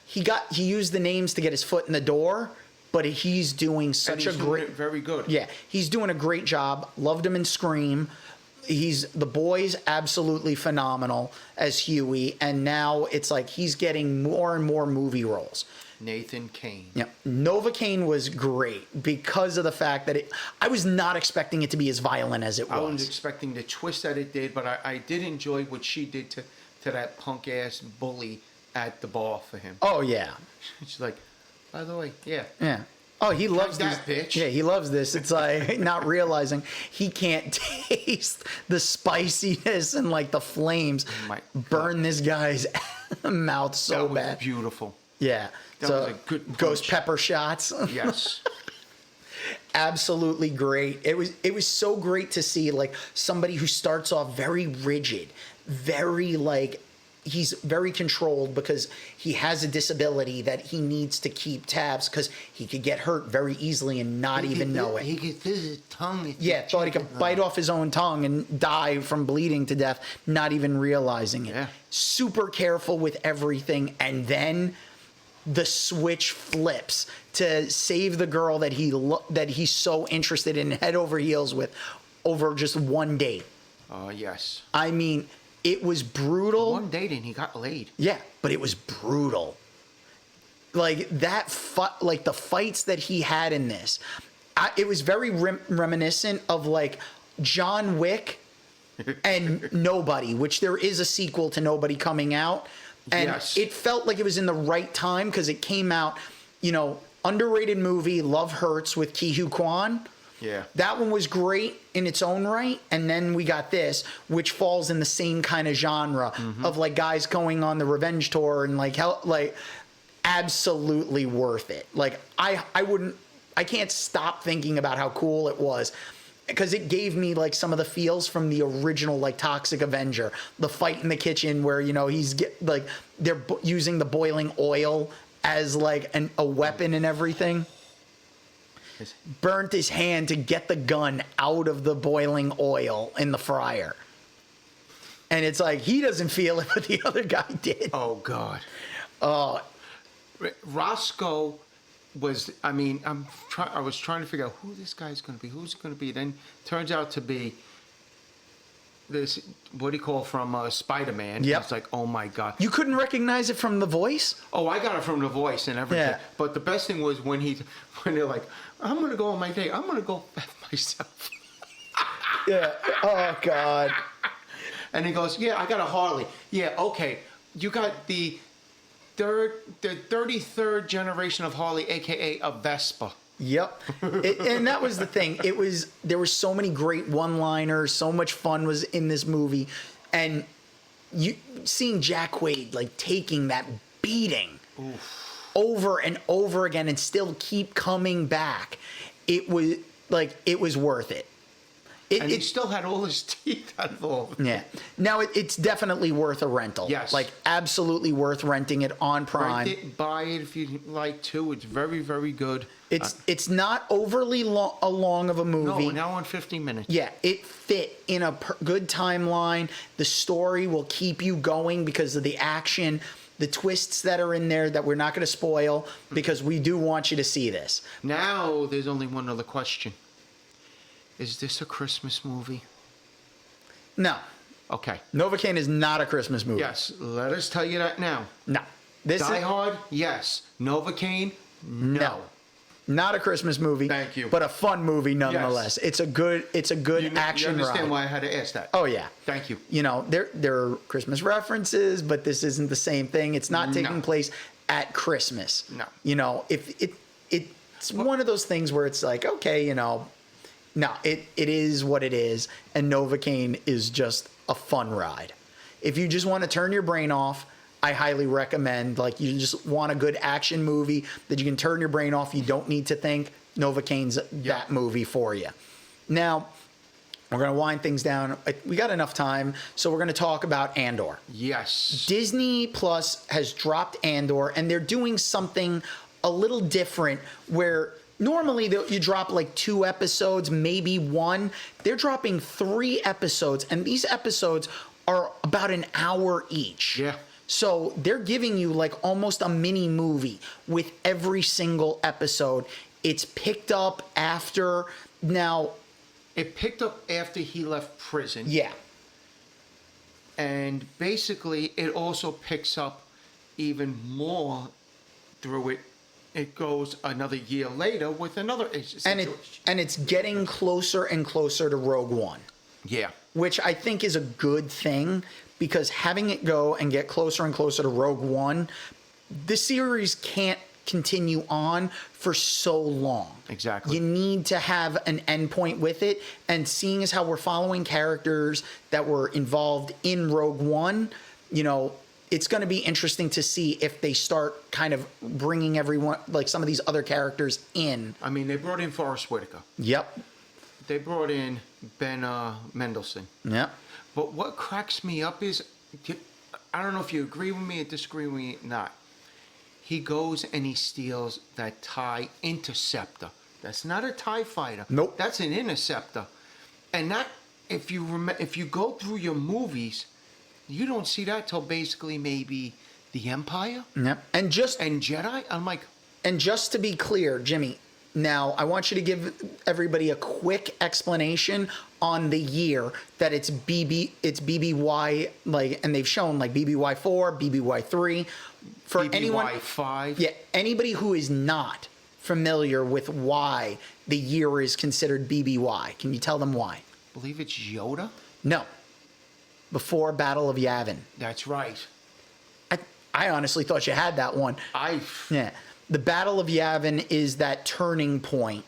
he used the names to get his foot in the door. But he's doing very good. Yeah, he's doing a great job. Loved him in Scream. The Boys absolutely phenomenal as Huey, and now it's like he's getting more and more movie roles. Nathan Cain. Yeah, Novacaine was great because of the fact that I was not expecting it to be as violent as it was. I wasn't expecting the twist that it did, but I did enjoy what she did to that punk ass bully at the bar for him. Oh yeah, she's like. By the way, yeah. Yeah. Oh, he loves that bitch. Yeah, he loves this. It's like not realizing he can't taste the spiciness and like the flames burn this guy's mouth so bad. That was beautiful. Yeah. That was a good punch. Ghost pepper shots. Yes. Absolutely great. It was so great to see like somebody who starts off very rigid, very like he's very controlled because he has a disability that he needs to keep tabs because he could get hurt very easily and not even know it. He could feel his tongue. Yeah, thought he could bite off his own tongue and die from bleeding to death, not even realizing it. Yeah. Super careful with everything, and then the switch flips to save the girl that he's so interested in, head over heels with, over just one date. Yes. I mean, it was brutal. One date and he got laid. Yeah, but it was brutal. Like that, like the fights that he had in this, it was very reminiscent of like John Wick and Nobody, which there is a sequel to Nobody coming out, and it felt like it was in the right time because it came out. You know, underrated movie, Love Hurts with Ke Huy Quan. Yeah. That one was great in its own right. And then we got this, which falls in the same kind of genre of like guys going on the revenge tour and like absolutely worth it. Like I can't stop thinking about how cool it was because it gave me like some of the feels from the original like Toxic Avenger, the fight in the kitchen where, you know, they're using the boiling oil as like a weapon and everything. Burnt his hand to get the gun out of the boiling oil in the fryer. And it's like, he doesn't feel it, but the other guy did. Oh, God. Roscoe was, I mean, I was trying to figure out who this guy's going to be. Who's it going to be? Then turns out to be this, what do you call from Spider-Man. Yep. It's like, oh, my God. You couldn't recognize it from the voice? Oh, I got it from the voice and everything. Yeah. But the best thing was when they're like, I'm going to go on my date. I'm going to go F myself. Yeah. Oh, God. And he goes, yeah, I got a Harley. Yeah, okay. You got the 33rd generation of Harley, a.k.a. a Vespa. Yep. And that was the thing. There were so many great one-liners. So much fun was in this movie. And seeing Jack Quaid, like, taking that beating over and over again and still keep coming back, it was worth it. He still had all his teeth out of all of it. Yeah. Now, it's definitely worth a rental. Yes. Like, absolutely worth renting it on Prime. Buy it if you like to. It's very, very good. It's not overly long of a movie. No, an hour and 50 minutes. Yeah, it fit in a good timeline. The story will keep you going because of the action. the twists that are in there that we're not going to spoil because we do want you to see this. Now, there's only one other question. Is this a Christmas movie? No. Okay. Novacaine is not a Christmas movie. Yes, let us tell you that now. No. This Die is Hard, yes. Novacaine, no. not a Christmas movie. Thank you. But a fun movie nonetheless. Yes. It's a good action You understand ride. why I had to ask that? Oh yeah. Thank you. You know, there are Christmas references, but this isn't the same thing. It's not taking place at Christmas. No. You know, if it's one of those things where it's like, okay, you know, no, it is what it is, and Novacaine is just a fun ride. If you just want to turn your brain off, I highly recommend. Like, you just want a good action movie that you can turn your brain off. You don't need to think. Novacaine's that movie for you. Now, we're going to wind things down. We got enough time, so we're going to talk about Andor. Yes. Disney Plus has dropped Andor, and they're doing something a little different where normally you drop like 2 episodes, maybe 1. They're dropping 3 episodes, and these episodes are about an hour each. Yeah. So they're giving you like almost a mini movie with every single episode. It's picked up after now. It picked up after he left prison. Yeah. And basically, it also picks up even more through it. It goes another year later with another situation. And it's getting closer and closer to Rogue One, Yeah. which I think is a good thing, because having it go and get closer and closer to Rogue One, the series can't continue on for so long. Exactly. You need to have an endpoint with it, and seeing as how we're following characters that were involved in Rogue One, you know, it's going to be interesting to see if they start kind of bringing everyone, like some of these other characters in. I mean, they brought in Forrest Whitaker. Yep. They brought in Ben Mendelsohn. Yep. But what cracks me up is, I don't know if you agree with me or disagree with me or not. He goes and he steals that TIE Interceptor. That's not a TIE fighter. Nope. That's an Interceptor. And that, if you go through your movies, you don't see that till basically maybe the Empire Yep. And Jedi. I'm like, And just to be clear, Jimmy, now I want you to give everybody a quick explanation on the year that it's BBY, like, and they've shown like BBY4, BBY3 for anyone. BBY5. Yeah, anybody who is not familiar with why the year is considered BBY, can you tell them why? I believe it's Yoda. No, before Battle of Yavin. That's right. I honestly thought you had that one. Yeah. The Battle of Yavin is that turning point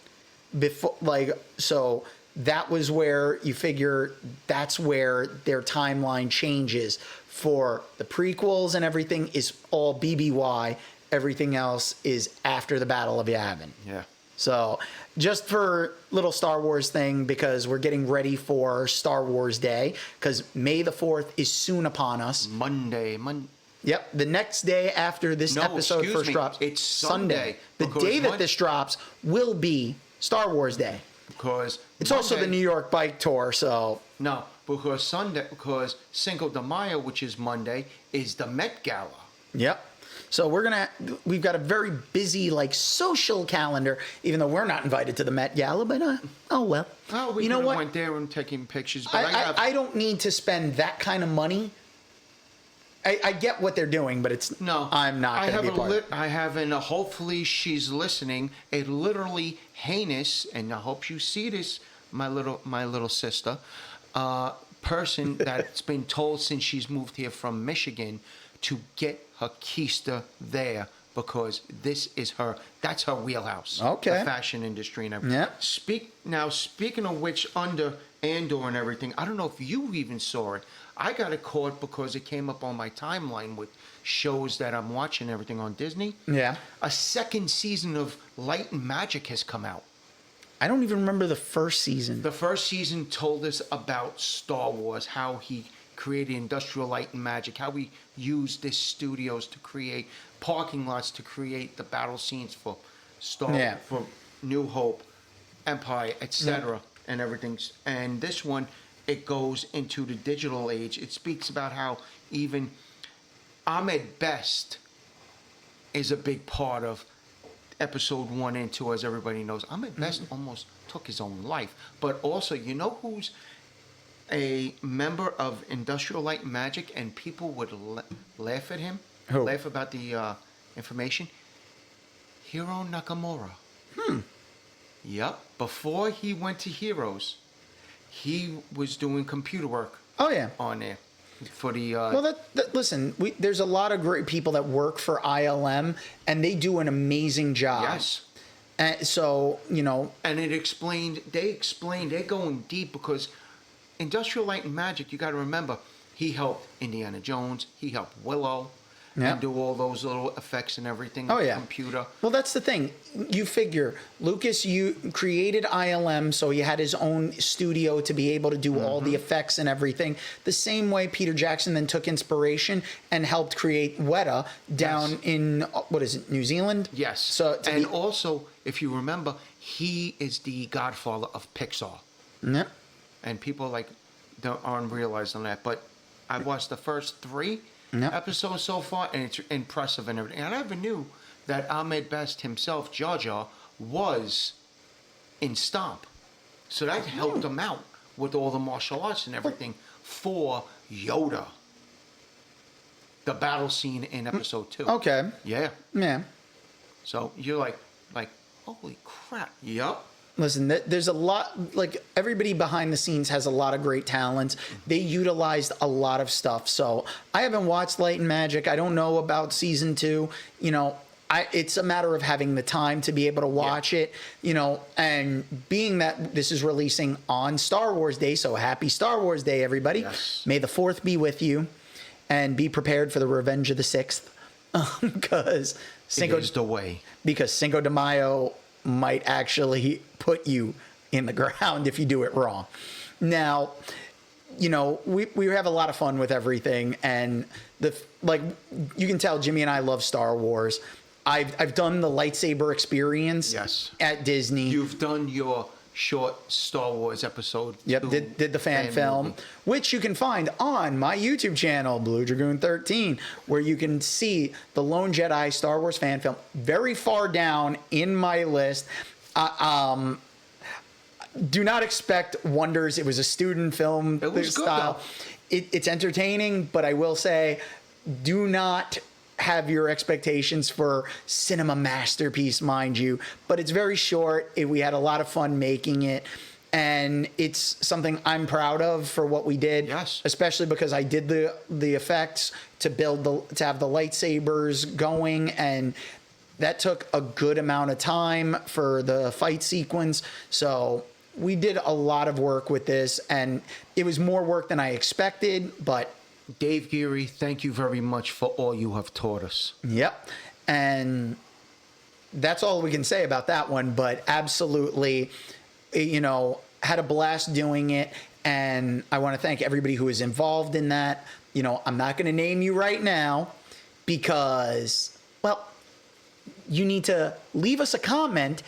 before, like, so that was where you figure that's where their timeline changes. For the prequels and everything is all BBY. Everything else is after the Battle of Yavin. Yeah. So just for little Star Wars thing, because we're getting ready for Star Wars Day, because May the 4th is soon upon us. Monday. Yep, the next day after this episode first drops. It's Sunday. The day that this drops will be Star Wars Day. Because It's also the New York Bike Tour, so No, because Cinco de Mayo, which is Monday, is the Met Gala. yep. So we've got a very busy like social calendar, even though we're not invited to the Met Gala, but oh well. Oh, we you know what? went there and taking pictures, but I don't need to spend that kind of money. I get what they're doing, but it's No, I'm not going to be a part of it. I have, and hopefully she's listening, a literally heinous, and I hope you see this, my little sister, person that's been told since she's moved here from Michigan to get her keister there, because that's her wheelhouse. Okay. The fashion industry and everything. Yep. Speaking of which, under Andor and everything, I don't know if you even saw it. I got it caught because it came up on my timeline with shows that I'm watching, everything on Disney. Yeah. A second season of Light and Magic has come out. I don't even remember the first season. The first season told us about Star Wars, how he created Industrial Light and Magic, how he used his studios to create parking lots to create the battle scenes for for New Hope, Empire, etc., and everything. And this one, it goes into the digital age. It speaks about how even Ahmed Best is a big part of episode 1 and 2, as everybody knows. Ahmed Best almost took his own life. But also, you know who's a member of Industrial Light and Magic and people would laugh at him? Who? Laugh about the information? Hiro Nakamura. Yep. Before he went to Heroes, he was doing computer work Oh yeah. on there for the. Well, listen, there's a lot of great people that work for ILM, and they do an amazing job. Yes. And so, you know. And they're going deep because Industrial Light and Magic, you got to remember, he helped Indiana Jones, he helped Willow, and do all those little effects and everything. Oh, with the yeah. computer. Well, that's the thing. You figure, Lucas, you created ILM, so he had his own studio to be able to do all the effects and everything. The same way Peter Jackson then took inspiration and helped create Weta down in, what is it, New Zealand? Yes. So and also, if you remember, he is the godfather of Pixar. Yeah. And people aren't realizing that. But I watched the first 3 episodes so far, and it's impressive and everything. And I never knew that Ahmed Best himself, Jar Jar, was in Stomp. So that helped him out with all the martial arts and everything for Yoda. The battle scene in episode 2. Okay. Yeah. Yeah. So you're like, holy crap. Yup. Listen, there's a lot, like everybody behind the scenes has a lot of great talents. They utilized a lot of stuff. So I haven't watched Light and Magic. I don't know about season 2. You know, it's a matter of having the time to be able to watch it, you know, and being that this is releasing on Star Wars Day. So happy Star Wars Day, everybody. Yes. May the 4th be with you, and be prepared for the Revenge of the 6th. Because It is the way. Because Cinco de Mayo might actually put you in the ground if you do it wrong. Now, you know, we have a lot of fun with everything, and you can tell Jimmy and I love Star Wars. I've done the lightsaber experience at Disney. You've done your short Star Wars episode. Yep, did the fan film, which you can find on my YouTube channel, Blue Dragoon 13, where you can see the Lone Jedi Star Wars fan film. Very far down in my list. Do not expect wonders. It was a student film. It was style. Good, It's entertaining, but I will say, do not have your expectations for cinema masterpiece, mind you, but it's very short. We had a lot of fun making it, and it's something I'm proud of for what we did. Yes. Especially because I did the effects to have the lightsabers going, and that took a good amount of time for the fight sequence. So we did a lot of work with this, and it was more work than I expected, but Dave Geary, thank you very much for all you have taught us. Yep. And that's all we can say about that one. But absolutely, you know, had a blast doing it. And I want to thank everybody who was involved in that. You know, I'm not going to name you right now because, well, you need to leave us a comment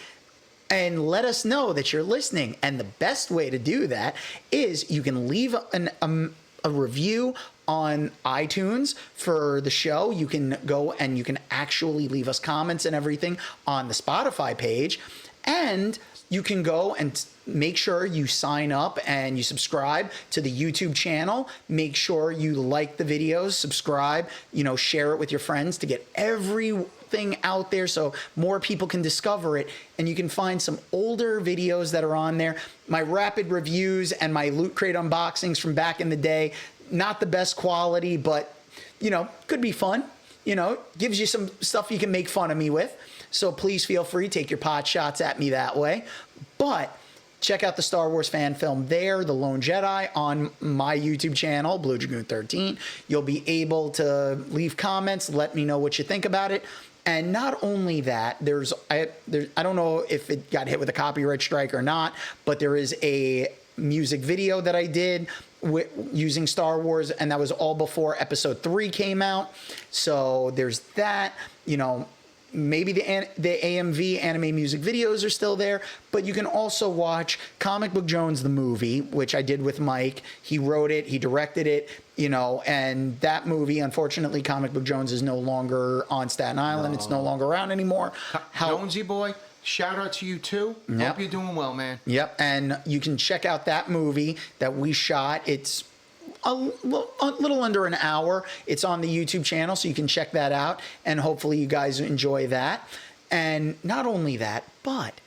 and let us know that you're listening. And the best way to do that is you can leave a review on iTunes for the show. You can go and you can actually leave us comments and everything on the Spotify page. And you can go and make sure you sign up and you subscribe to the YouTube channel. Make sure you like the videos, subscribe, you know, share it with your friends to get everything out there so more people can discover it. And you can find some older videos that are on there. My rapid reviews and my Loot Crate unboxings from back in the day. Not the best quality, but, you know, could be fun. You know, gives you some stuff you can make fun of me with. So please feel free, take your pot shots at me that way. But check out the Star Wars fan film there, The Lone Jedi, on my YouTube channel, Blue Dragoon 13. You'll be able to leave comments, let me know what you think about it. And not only that, I don't know if it got hit with a copyright strike or not, but there is a music video that I did using Star Wars, and that was all before episode 3 came out. So there's that. You know, maybe the AMV anime music videos are still there, but you can also watch Comic Book Jones the movie, which I did with Mike. He wrote it, he directed it, and that movie, unfortunately, Comic Book Jones is no longer on Staten Island. It's no longer around anymore. Jonesy boy, shout out to you too. Yep. Hope you're doing well, man. Yep, and you can check out that movie that we shot. It's a little under an hour. It's on the YouTube channel, so you can check that out, and hopefully you guys enjoy that. And not only that, but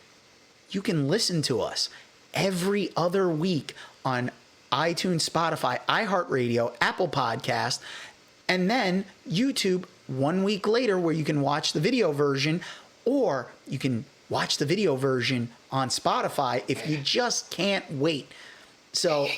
you can listen to us every other week on iTunes, Spotify, iHeartRadio, Apple Podcast, and then YouTube 1 week later, where you can watch the video version, or you can watch the video version on Spotify if you just can't wait. So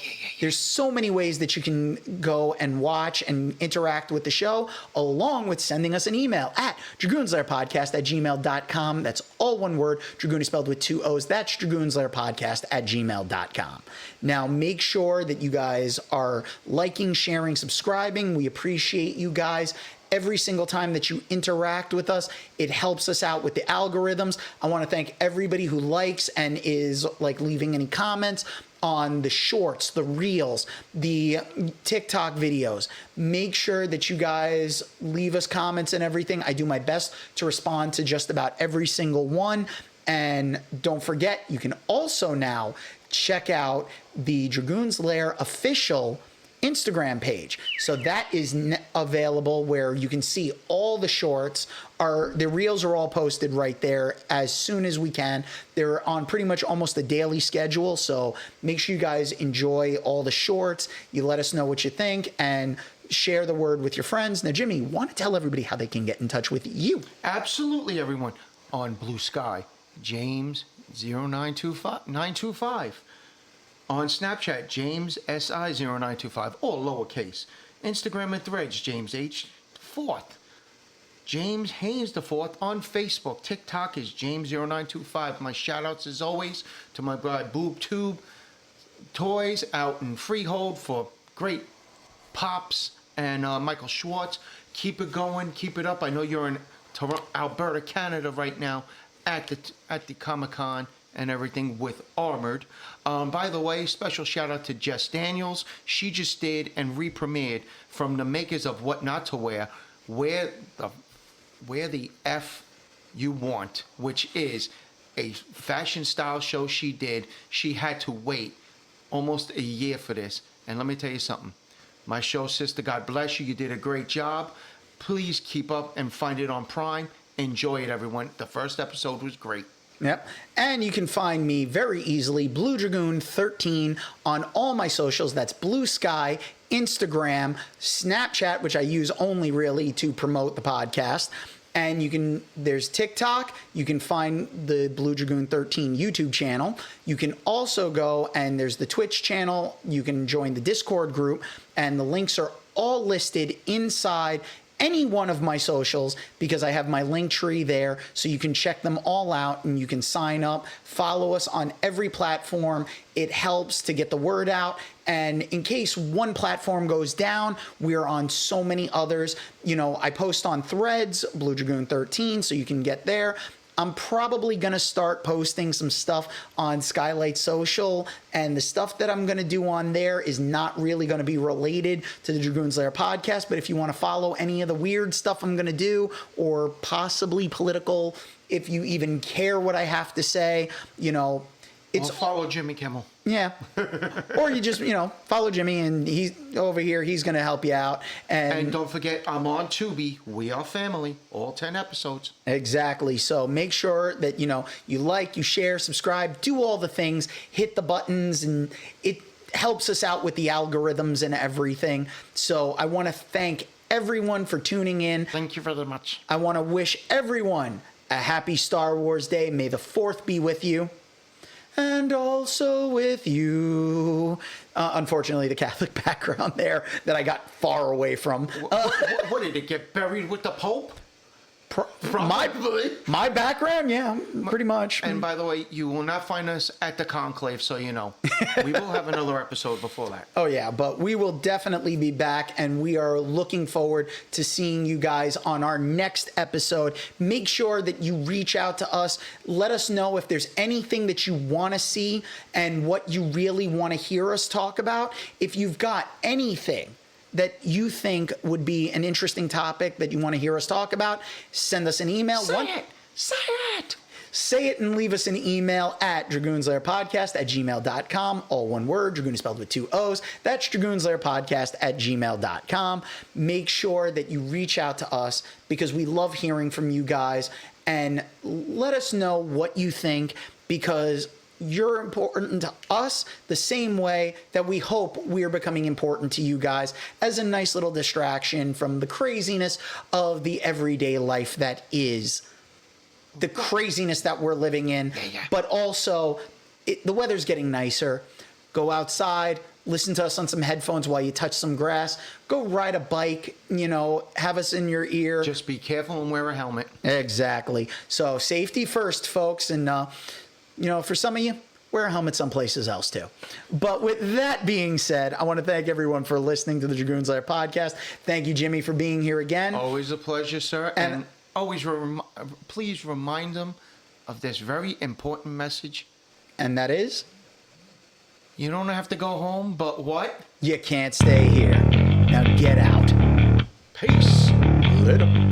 there's so many ways that you can go and watch and interact with the show, along with sending us an email at dragoonslairpodcast@gmail.com. That's all one word. Dragoon is spelled with 2 O's. That's dragoonslairpodcast@gmail.com. Now, make sure that you guys are liking, sharing, subscribing. We appreciate you guys. Every single time that you interact with us, it helps us out with the algorithms. I want to thank everybody who likes and is leaving any comments on the shorts, the reels, the TikTok videos. Make sure that you guys leave us comments and everything. I do my best to respond to just about every single one. And don't forget, you can also now check out the Dragoon's Lair official Instagram page. So that is available, where you can see all the shorts. The reels are all posted right there as soon as we can. They're on pretty much almost a daily schedule, so make sure you guys enjoy all the shorts. You let us know what you think and share the word with your friends. Now, Jimmy, want to tell everybody how they can get in touch with you? Absolutely, everyone. On Blue Sky, James 0925. On Snapchat, James SI0925, all lowercase. Instagram and Threads, James H. 4th. James Haynes the 4th on Facebook. TikTok is James0925. My shout outs, as always, to my bride Boob Tube Toys out in Freehold for great pops, and Michael Schwartz. Keep it going, keep it up. I know you're in Alberta, Canada right now at the Comic-Con and everything with Armored. By the way, special shout out to Jess Daniels. She just did and re-premiered from the makers of What Not to Wear, Wear the F You Want, which is a fashion style show she did. She had to wait almost a year for this. And let me tell you something. My show, sister, God bless you. You did a great job. Please keep up and find it on Prime. Enjoy it, everyone. The first episode was great. Yep. And you can find me very easily, Blue Dragoon 13, on all my socials. That's Blue Sky, Instagram, Snapchat, which I use only really to promote the podcast. And there's TikTok. You can find the Blue Dragoon 13 YouTube channel. You can also go, and there's the Twitch channel. You can join the Discord group, and the links are all listed inside any one of my socials, because I have my link tree there, so you can check them all out and you can sign up, follow us on every platform. It helps to get the word out. And in case one platform goes down, we're on so many others. I post on Threads, Blue Dragoon 13, so you can get there. I'm probably going to start posting some stuff on Skylight Social, and the stuff that I'm going to do on there is not really going to be related to the Dragoon's Lair podcast, but if you want to follow any of the weird stuff I'm going to do, or possibly political, if you even care what I have to say, It's follow Jimmy Kimmel. Yeah. Or you just, follow Jimmy, and he's over here. He's going to help you out. And don't forget, I'm on Tubi. We are family. All 10 episodes. Exactly. So make sure that, you like, you share, subscribe, do all the things, hit the buttons, and it helps us out with the algorithms and everything. So I want to thank everyone for tuning in. Thank you very much. I want to wish everyone a happy Star Wars Day. May the 4th be with you. And also with you. Unfortunately, the Catholic background there that I got far away from. What did it get buried with the Pope? Probably. My background, yeah, pretty much. And by the way, you will not find us at the conclave, so you know. We will have another episode before that. Oh, yeah, but we will definitely be back, and we are looking forward to seeing you guys on our next episode. Make sure that you reach out to us. Let us know if there's anything that you want to see and what you really want to hear us talk about. If you've got anything that you think would be an interesting topic that you want to hear us talk about, send us an email. Say it! Say it and leave us an email at dragoonslairpodcast@gmail.com. All one word, Dragoon is spelled with 2 O's. That's dragoonslairpodcast@gmail.com. Make sure that you reach out to us because we love hearing from you guys, and let us know what you think, because you're important to us the same way that we hope we're becoming important to you guys as a nice little distraction from the craziness of the everyday life that is the craziness that we're living in. Yeah. But also, the weather's getting nicer. Go outside, listen to us on some headphones while you touch some grass. Go ride a bike, have us in your ear. Just be careful and wear a helmet. Exactly. So safety first, folks. And, for some of you, wear a helmet some places else too. But with that being said, I want to thank everyone for listening to the Dragoon's Lair podcast. Thank you, Jimmy, for being here again. Always a pleasure, sir. And always please remind them of this very important message. And that is? You don't have to go home, but what? You can't stay here. Now get out. Peace. Later.